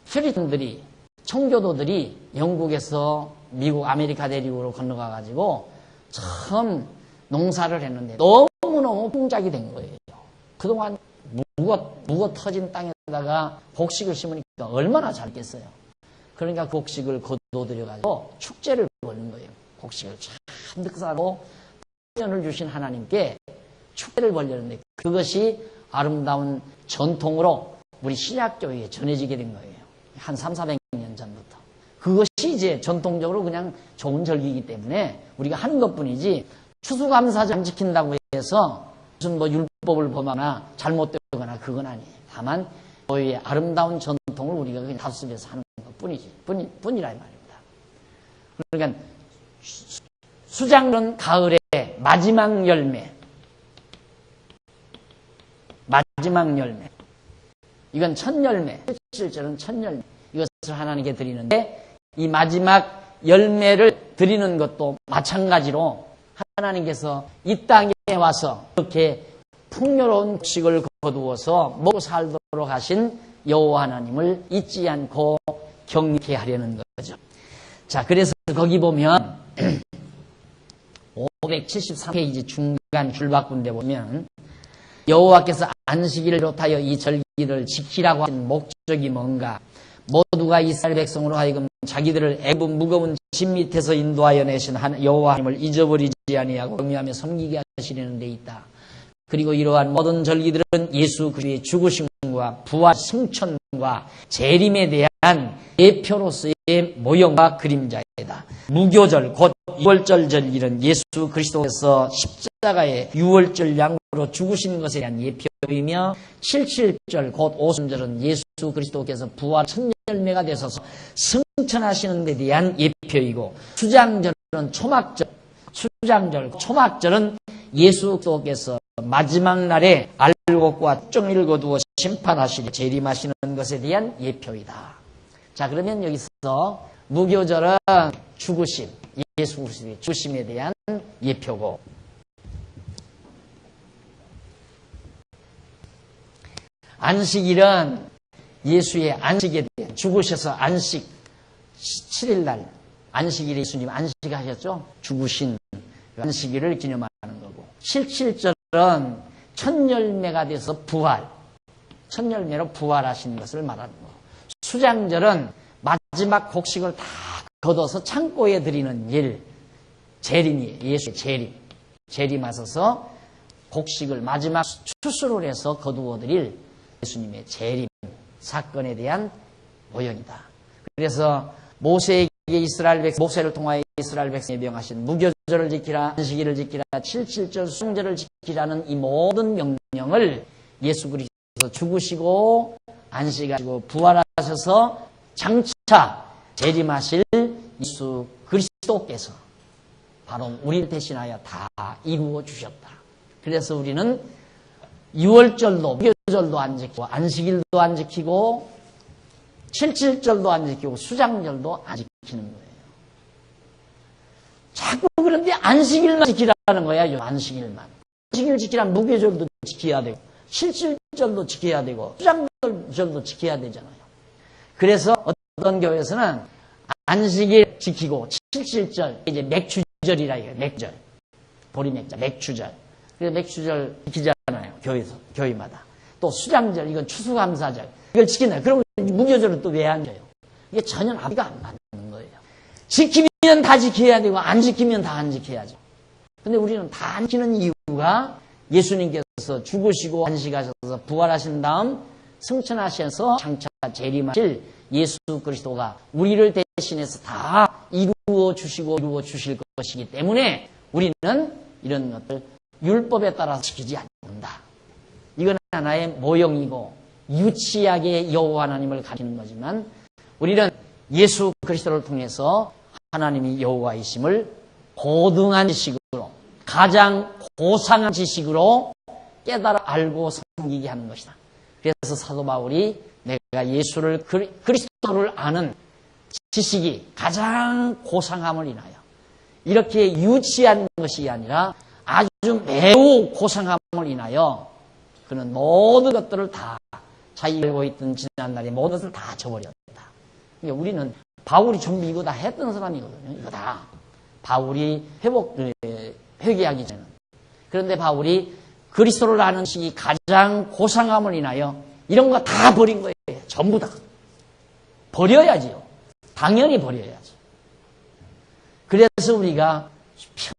퓨리탄들이 청교도들이 영국에서 미국 아메리카 대륙으로 건너가가지고 처음 농사를 했는데 너무너무 풍작이 된 거예요. 그동안 묵어 터진 땅에다가 곡식을 심으니까 얼마나 잘겠어요. 그러니까 곡식을 거둬들여가지고 축제를 벌는 거예요. 곡식을 잔뜩 싸고 풍년을 주신 하나님께 축제를 벌렸는데 그것이 아름다운 전통으로 우리 신약교회에 전해지게 된 거예요. 한 300~400년 전부터. 그것이 이제 전통적으로 그냥 좋은 절기이기 때문에 우리가 하는 것뿐이지 추수감사절 안 지킨다고 해서 무슨 뭐 율법을 범하거나 잘못되거나 그건 아니에요. 다만 교회의 아름다운 전통을 우리가 그냥 다스려서 하는 것뿐이지 뿐이라 이 말입니다. 그러니까 수장은 가을의 마지막 열매. 마지막 열매. 이건 첫 열매. 실제로는 첫 열매. 이것을 하나님께 드리는데 이 마지막 열매를 드리는 것도 마찬가지로 하나님께서 이 땅에 와서 이렇게 풍요로운 곡식을 거두어서 먹고 살도록 하신 여호와 하나님을 잊지 않고 경외케 하려는 거죠. 자, 그래서 거기 보면 573페이지 중간 줄바꾼데 보면 여호와께서 안식일을 비롯하여 이 절기를 지키라고 하신 목적이 뭔가? 모두가 이스라엘 백성으로 하여금 자기들을 애굽 무거운 짐 밑에서 인도하여 내신 여호와 하나님을 잊어버리지 아니하고 경외하며 섬기게 하시려는 데 있다. 그리고 이러한 모든 절기들은 예수 그리스도의 죽으심과 부활, 승천과 재림에 대한 예표로서의 모형과 그림자이다. 무교절 곧 유월절 절기는 예수 그리스도께서 십자가의 유월절 양으로 죽으신 것에 대한 예표이며, 77절 곧 오순절은 예수 그리스도께서 부활 첫 열매가 되셔서 승천하시는 데 대한 예표이고, 수장절은 초막절은 예수 그리스도께서 마지막 날에 알곡과 쪽미를 거두어 심판하시리 재림하시는 것에 대한 예표이다. 자, 그러면 여기서 무교절은 죽으심, 예수 그리스도의 죽으심에 대한 예표고, 안식일은 예수의 안식에 대한, 죽으셔서 안식 7일날 안식일에 예수님 안식하셨죠. 죽으신 안식일을 기념하는 거고, 77절은 첫 열매가 돼서 부활, 첫 열매로 부활하신 것을 말하는 거. 수장절은 마지막 곡식을 다 걷어서 창고에 드리는 일, 재림이에요. 예수의 재림하셔서 곡식을 마지막 추수를 해서 거두어 드릴 예수님의 재림 사건에 대한 모형이다. 그래서 모세를 통하여 이스라엘 백성에 명하신 무교절을 지키라, 안식일을 지키라, 77절 수장절을 지키라는 이 모든 명령을 예수 그리스도께서 죽으시고 안식하시고 부활하셔서 장차 재림하실 예수 그리스도께서 바로 우리를 대신하여 다 이루어 주셨다. 그래서 우리는 유월절도 무교절도 안 지키고 안식일도 안 지키고 77절도 안 지키고 수장절도 안 지키는 거예요. 자꾸 그런데 안식일만 지키라는 거야. 안식일만. 안식일 지키라면 무교절도 지켜야 되고 77절도 지켜야 되고 수장절도 지켜야 되잖아요. 그래서 어떤 교회에서는 안식일 지키고 77절 이제 맥주절이라 해요. 맥주절. 보리맥자 맥주절. 그래서 맥주절 지키잖아요. 교회마다. 또 수장절, 이건 추수감사절. 이걸 지키나요? 그럼 무교절은 또 왜 안 줘요? 이게 전혀 합의가 안 맞는 거예요. 지키면 다 지켜야 되고 안 지키면 다 안 지켜야죠. 근데 우리는 다 안 지키는 이유가 예수님께서 죽으시고 안식하셔서 부활하신 다음 승천하셔서 장차 재림하실 예수 그리스도가 우리를 대신해서 다 이루어 주실 것이기 때문에 우리는 이런 것들 율법에 따라서 지키지 않는다. 이건 하나의 모형이고 유치하게 여호와 하나님을 가리키는 거지만, 우리는 예수 그리스도를 통해서 하나님이 여호와이심을 고등한 지식으로, 가장 고상한 지식으로 깨달아 알고 섬기게 하는 것이다. 그래서 사도 바울이 내가 예수를 그리스도를 아는 지식이 가장 고상함을 인하여, 이렇게 유치한 것이 아니라 아주 매우 고상함을 인하여 그는 모든 것들을 다 자기가 알고 있던 지난날의 모든 것을 다 저버렸다. 그러니까 우리는 바울이 전부 이거 다 했던 사람이거든요. 이거 다 바울이 회개하기 전에는. 그런데 바울이 그리스도를 아는 지식이 가장 고상함을 인하여 이런 거 다 버린 거예요. 전부 다 버려야지요. 당연히 버려야지. 그래서 우리가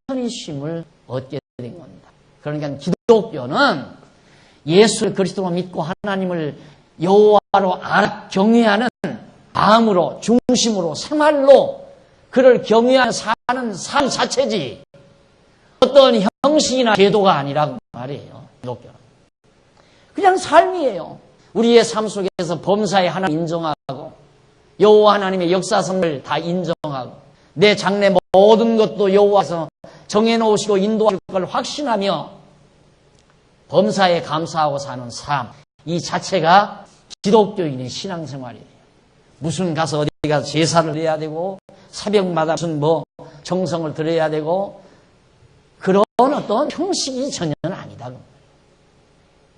편히 쉼을 얻게 된 겁니다. 그러니까 기독교는 예수 그리스도로 믿고 하나님을 여호와로 알아 경외하는 마음으로, 중심으로, 생활로 그를 경외하며 사는 삶 자체지, 어떤 형식이나 제도가 아니라고 말이에요. 기독교는 그냥 삶이에요. 우리의 삶 속에서 범사에 하나님 인정하고 여호와 하나님의 역사성을 다 인정하고 내 장래 모든 것도 여호와께서 정해놓으시고 인도할 걸 확신하며 범사에 감사하고 사는 삶, 이 자체가 기독교인의 신앙생활이에요. 무슨 어디 가서 제사를 해야 되고 새벽마다 무슨 뭐 정성을 들여야 되고 그런 어떤 형식이 전혀 아니다.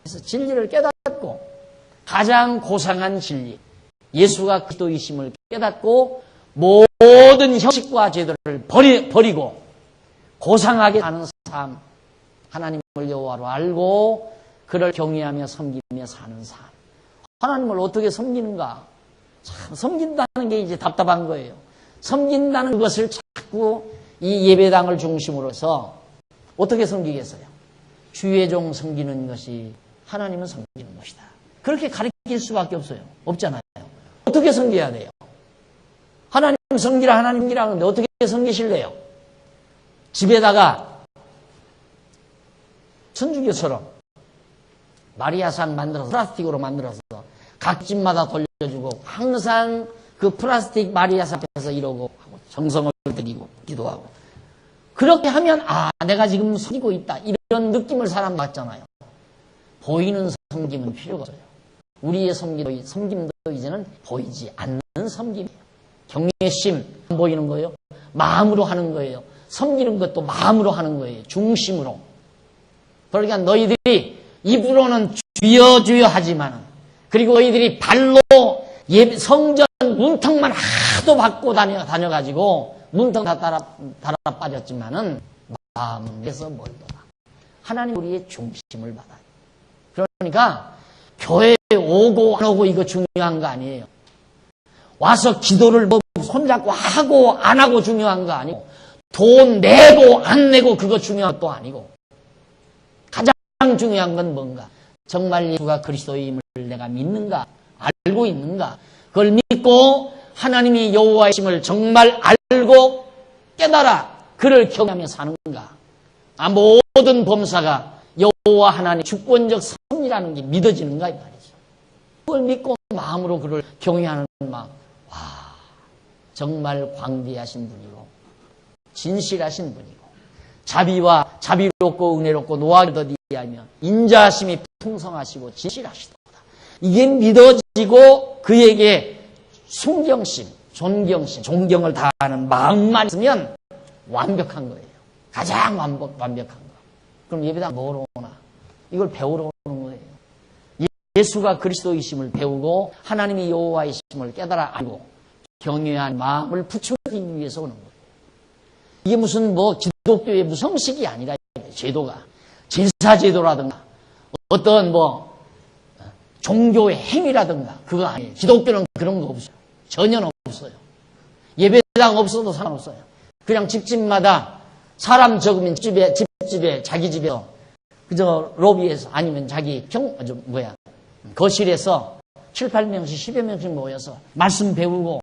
그래서 진리를 깨닫고 가장 고상한 진리, 예수가 그리스도이심을 깨닫고 모든 형식과 제도를 버리고 고상하게 사는 삶, 하나님을 여호와로 알고 그를 경외하며 섬기며 사는 삶. 하나님을 어떻게 섬기는가? 참 섬긴다는 게 이제 답답한 거예요. 섬긴다는 것을 자꾸 이 예배당을 중심으로 해서 어떻게 섬기겠어요? 주의 종 섬기는 것이 하나님은 섬기는 것이다. 그렇게 가르칠 수밖에 없어요. 없잖아요. 어떻게 섬겨야 돼요? 하나님 섬기라 하나님 섬기라 하는데 어떻게 섬기실래요? 집에다가 천주교처럼 마리아상 만들어서 플라스틱으로 만들어서 각 집마다 돌려주고 항상 그 플라스틱 마리아상 앞에서 이러고 하고 정성을 드리고 기도하고 그렇게 하면 내가 지금 섬기고 있다 이런 느낌을 사람 받잖아요. 보이는 섬김은 필요가 없어요. 우리의 섬김도 이제는 보이지 않는 섬김이에요. 경외심 안 보이는 거예요. 마음으로 하는 거예요. 섬기는 것도 마음으로 하는 거예요. 중심으로. 그러니까 너희들이 입으로는 주여 주여 하지만 그리고 너희들이 발로 성전 문턱만 하도 받고 다녀가지고 문턱 다 달아 빠졌지만은 마음에서 멀더라. 하나님 우리의 중심을 받아요. 그러니까 교회에 오고 안 오고 이거 중요한 거 아니에요. 와서 기도를 뭐 손잡고 하고 안 하고 중요한 거 아니고 돈 내고 안 내고 그거 중요한 것도 아니고 가장 중요한 건 뭔가 정말 예수가 그리스도임을 내가 믿는가 알고 있는가 그걸 믿고 하나님이 여호와이심을 정말 알고 깨달아 그를 경외하며 사는가 모든 범사가 여호와 하나님 주권적 섭리라는 게 믿어지는가 이 말이죠. 그걸 믿고 마음으로 그를 경외하는 마음 정말 광대하신 분이고 진실하신 분이고 자비롭고 은혜롭고 노하기를 더디하며 인자하심이 풍성하시고 진실하시도다. 이게 믿어지고 그에게 순경심, 존경심, 존경을 다하는 마음만 있으면 완벽한 거예요. 가장 완벽한 거. 그럼 예배당 뭐로 오나? 이걸 배우러 오는 거예요. 예수가 그리스도이심을 배우고 하나님이 여호와이심을 깨달아 알고 경외한 마음을 부추기기 위해서 오는 거예요. 이게 무슨 기독교의 무슨 형식이 아니라 제도가 제사제도라든가 어떤 종교의 행위라든가 그거 아니에요. 기독교는 그런 거 없어요. 전혀 없어요. 예배당 없어도 상관없어요. 그냥 집집마다 사람 적으면 집집에 자기 집에서 그저 로비에서 아니면 자기 거실에서 7, 8명씩 10여 명씩 모여서 말씀 배우고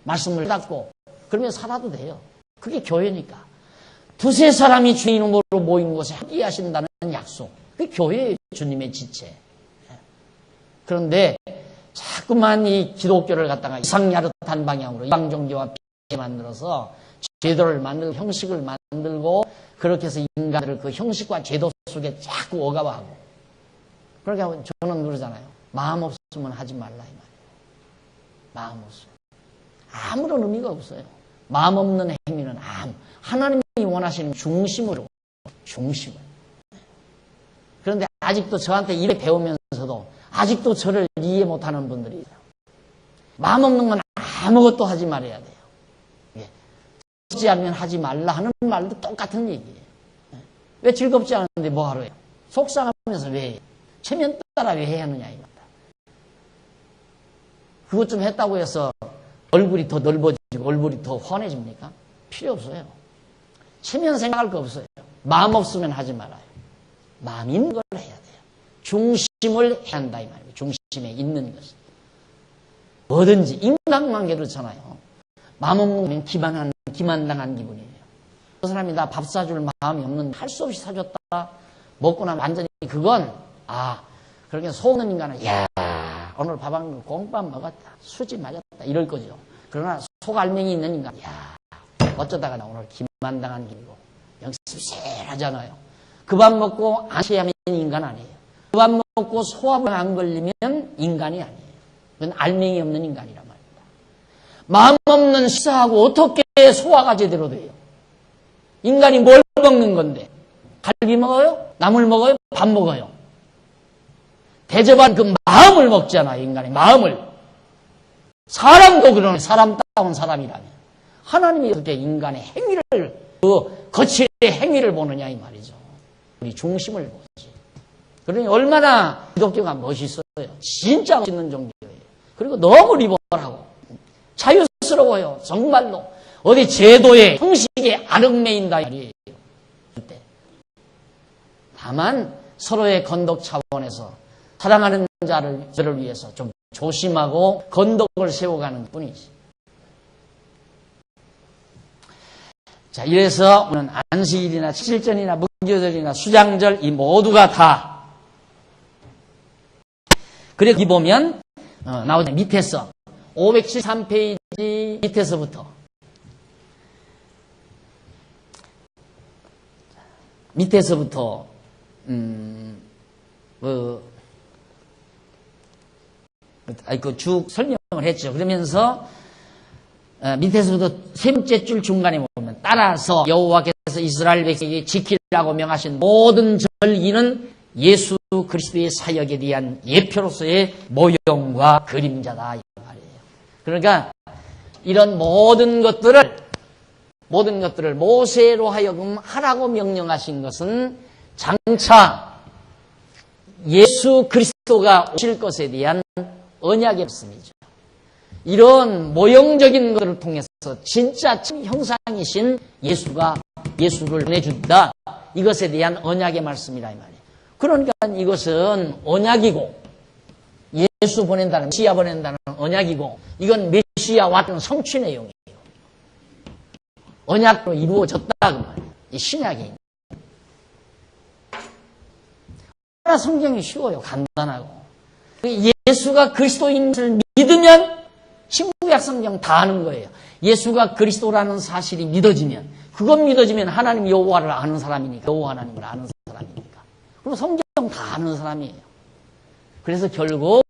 말씀을 깨닫고 그러면 살아도 돼요. 그게 교회니까. 두세 사람이 주의 이름으로 모인 곳에 함께 하신다는 약속. 그게 교회예요. 주님의 지체. 그런데 자꾸만 이 기독교를 갖다가 이상야릇한 방향으로 이방 종교와 비슷하게 만들어서 제도를 만들고 형식을 만들고 그렇게 해서 인간들을 그 형식과 제도 속에 자꾸 억압하고 그러니까 저는 그러잖아요. 마음 없으면 하지 말라 이 말이에요. 마음 없으면 아무런 의미가 없어요. 마음 없는 행위는 하나님이 원하시는 중심으로 중심을. 그런데 아직도 저한테 이렇게 배우면서도 아직도 저를 이해 못하는 분들이 있어요. 마음 없는 건 아무것도 하지 말아야 돼요. 즐겁지 않으면 하지 말라 하는 말도 똑같은 얘기예요. 왜 즐겁지 않은데 뭐 하러 해요? 속상하면서 왜 해요? 체면 따라 왜 해야 하느냐 이 말이다. 그것 좀 했다고 해서 얼굴이 더 넓어지고 얼굴이 더 환해집니까? 필요 없어요. 체면 생각할 거 없어요. 마음 없으면 하지 말아요. 마음 있는 걸 해야 돼요. 중심을 해야 한다 이 말이에요. 중심에 있는 것. 뭐든지 인간관계 그렇잖아요. 마음 없는 거면 기만당한 기분이에요. 그 사람이 나 밥 사줄 마음이 없는데 할 수 없이 사줬다. 먹고 나면 완전히 그건 그렇게 속는 인간은 오늘 밥 한 거 공밥 먹었다. 수지 맞았다. 이럴 거죠. 그러나 속알맹이 있는 인간 어쩌다가 나 오늘 기만당한 기분이고 영습 쎄하잖아요. 그 밥 먹고 안시하면 인간 아니에요. 그 밥 먹고 소화불 안 걸리면 인간이 아니에요. 그건 알맹이 없는 인간이란 말입니다. 마음 없는 식사하고 어떻게 소화가 제대로 돼요? 인간이 뭘 먹는 건데? 갈비 먹어요? 나물 먹어요? 밥 먹어요? 대접한 그 마음을 먹잖아요, 인간의 마음을. 사람도 그러네, 사람다운 사람이라면. 하나님이 어떻게 인간의 행위를, 그 거칠의 행위를 보느냐, 이 말이죠. 우리 중심을 보지. 그러니 얼마나 기독교가 멋있어요. 진짜 멋있는 종교예요. 그리고 너무 리버럴하고 자유스러워요. 정말로. 어디 제도에, 형식에 안 얽매인다, 이 말이에요. 다만 서로의 건덕 차원에서 사랑하는 자를 위해서 좀 조심하고 건덕을 세워가는 뿐이지. 자, 이래서 오늘 안식일이나 칠전이나 무교절이나 수장절 이 모두가 다. 그래 여기 보면 나오죠. 밑에서 573페이지 밑에서부터 쭉 설명을 했죠. 그러면서 밑에서부터 세 번째 줄 중간에 보면 따라서 여호와께서 이스라엘 백성에게 지키라고 명하신 모든 절기는 예수 그리스도의 사역에 대한 예표로서의 모형과 그림자다 이 말이에요. 그러니까 이런 모든 것들을 모세로 하여금 하라고 명령하신 것은 장차 예수 그리스도가 오실 것에 대한 언약의 말씀이죠. 이런 모형적인 것을 통해서 진짜 형상이신 예수를 보내준다. 이것에 대한 언약의 말씀이라 이 말이에요. 그러니까 이것은 언약이고 예수 보낸다는 메시아 보낸다는 언약이고 이건 메시아 왔던 성취 내용이에요. 언약으로 이루어졌다 그 말이에요. 이 신약이. 성경이 쉬워요. 간단하고. 예수가 그리스도인 것을 믿으면 신구약 성경 다 아는 거예요. 예수가 그리스도라는 사실이 믿어지면 그것 믿어지면 하나님 여호와를 아는 사람이니까 여호와 하나님을 아는 사람이니까 그럼 성경 다 아는 사람이에요. 그래서 결국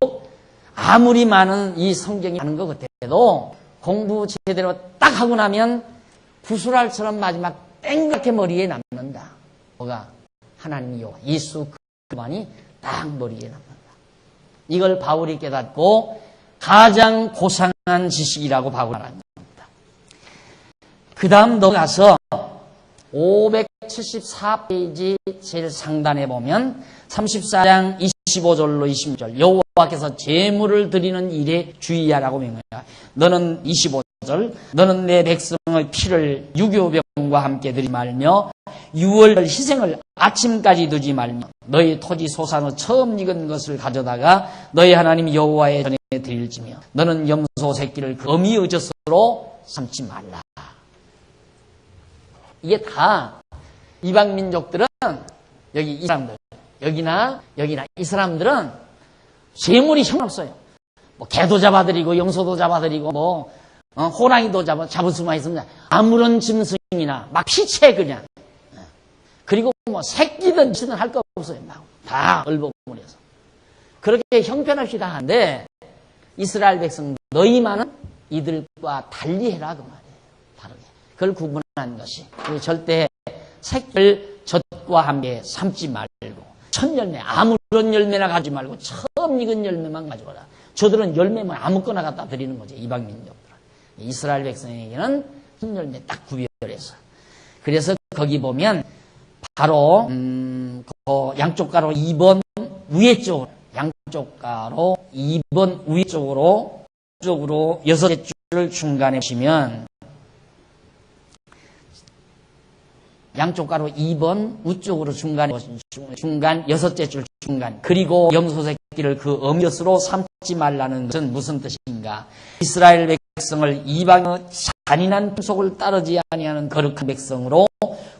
아무리 많은 이 성경이 아는 것 같아도 공부 제대로 딱 하고 나면 구슬알처럼 마지막 땡그랗게 머리에 남는다. 뭐가? 하나님 여호와 예수 그만이 딱 머리에 남는다. 이걸 바울이 깨닫고 가장 고상한 지식이라고 바울이 말합니다. 그 다음 넘어가서 574페이지 제일 상단에 보면 34장 25절로 26절 여호와께서 제물을 드리는 일에 주의하라고 명하라. 너는 25절 너는 내 백성의 피를 유교병과 함께 드리지 말며 유월 희생을 아침까지 두지 말며 너희 토지 소산의 처음 익은 것을 가져다가 너희 하나님 여호와의 전에 드릴지며 너는 염소 새끼를 거미의 젖으로 삼지 말라. 이게 다 이방 민족들은 여기 이 사람들 여기나 이 사람들은 재물이 형없어요. 뭐 개도 잡아드리고 염소도 잡아드리고 뭐 호랑이도 잡을 수만 있으면 아무런 짐승이나 막 피채 그냥 그리고 뭐 새끼든 지든 할 거 없어요. 막 다 얼버무려서 그렇게 형편없이 다 하는데 이스라엘 백성 너희만은 이들과 달리해라 그 말이에요. 다르게 그걸 구분한 것이 절대 새끼를 젖과 함께 삼지 말고 첫 열매 아무런 열매나 가지 말고 처음 익은 열매만 가져와라. 저들은 열매만 아무거나 갖다 드리는 거죠. 이방 민족들은. 이스라엘 백성에게는 첫 열매 딱 구별해서 그래서 거기 보면 바로 그 양쪽 가로 2번 위에 쪽으로 양쪽 가로 2번 위에 쪽으로 여섯째 줄을 중간에 보시면 양쪽 가로 2번 우쪽으로 중간 여섯째 줄 중간 그리고 염소 새끼를 그 어미것으로 삼지 말라는 것은 무슨 뜻인가? 이스라엘 백성을 이방의 잔인한 풍속을 따르지 아니하는 거룩한 백성으로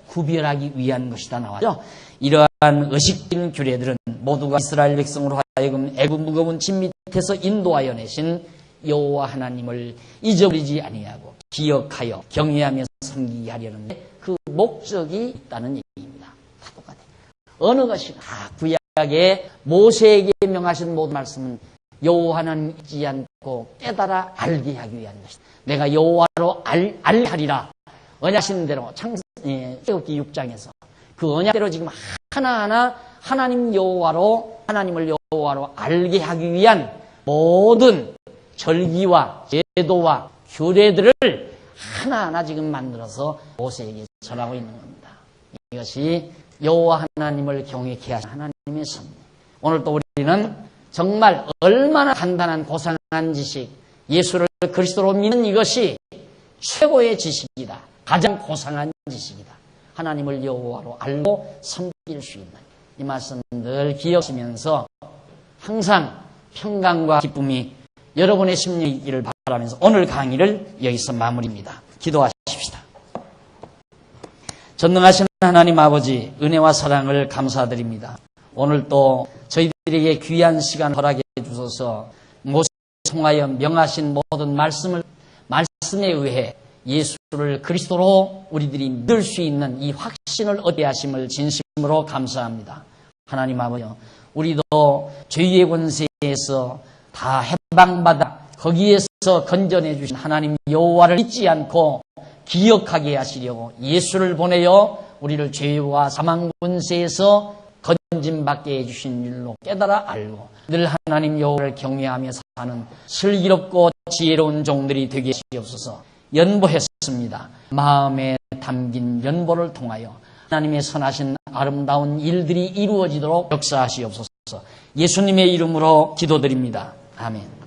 구별하기 위한 것이다 나와죠. 이러한 의식적인 규례들은 모두가 이스라엘 백성으로 하여금 애굽 무거운 짐 밑에서 인도하여 내신 여호와 하나님을 잊어버리지 아니하고 기억하여 경외하며 섬기게 하려는 그 목적이 있다는 얘기입니다. 다 똑같아요. 어느 것이나 구약에 모세에게 명하신 모든 말씀은 여호와 하나님 잊지 않고 깨달아 알게 하기 위한 것이다. 내가 여호와로 알하리라. 언약하신 대로 창세기 6장에서 그 언약대로 지금 하나하나 하나님을 여호와로 알게 하기 위한 모든 절기와 제도와 규례들을 하나하나 지금 만들어서 모세에게 전하고 있는 겁니다. 이것이 여호와 하나님을 경외케 하신 하나님의 섭리. 오늘 또 우리는 정말 얼마나 간단한 고상한 지식, 예수를 그리스도로 믿는 이것이 최고의 지식이다. 가장 고상한 지식이다. 하나님을 여호와로 알고 섬길 수 있는 이 말씀 늘 기억하시면서 항상 평강과 기쁨이 여러분의 심령이 있기를 바라면서 오늘 강의를 여기서 마무리입니다. 기도하십시다. 전능하신 하나님 아버지, 은혜와 사랑을 감사드립니다. 오늘 또 저희들에게 귀한 시간 허락해 주셔서 모세를 통하여 명하신 모든 말씀에 의해 예수를 그리스도로 우리들이 믿을 수 있는 이 확신을 얻게 하심을 진심으로 감사합니다. 하나님 아버지, 우리도 죄의 권세에서 다 해방받아 거기에서 건져내 주신 하나님 여호와를 잊지 않고 기억하게 하시려고 예수를 보내어 우리를 죄와 사망 권세에서 건짐받게 해주신 일로 깨달아 알고 늘 하나님 여호와를 경외하며 사는 슬기롭고 지혜로운 종들이 되게 하시옵소서. 연보했습니다. 마음에 담긴 연보를 통하여 하나님의 선하신 아름다운 일들이 이루어지도록 역사하시옵소서. 예수님의 이름으로 기도드립니다. 아멘.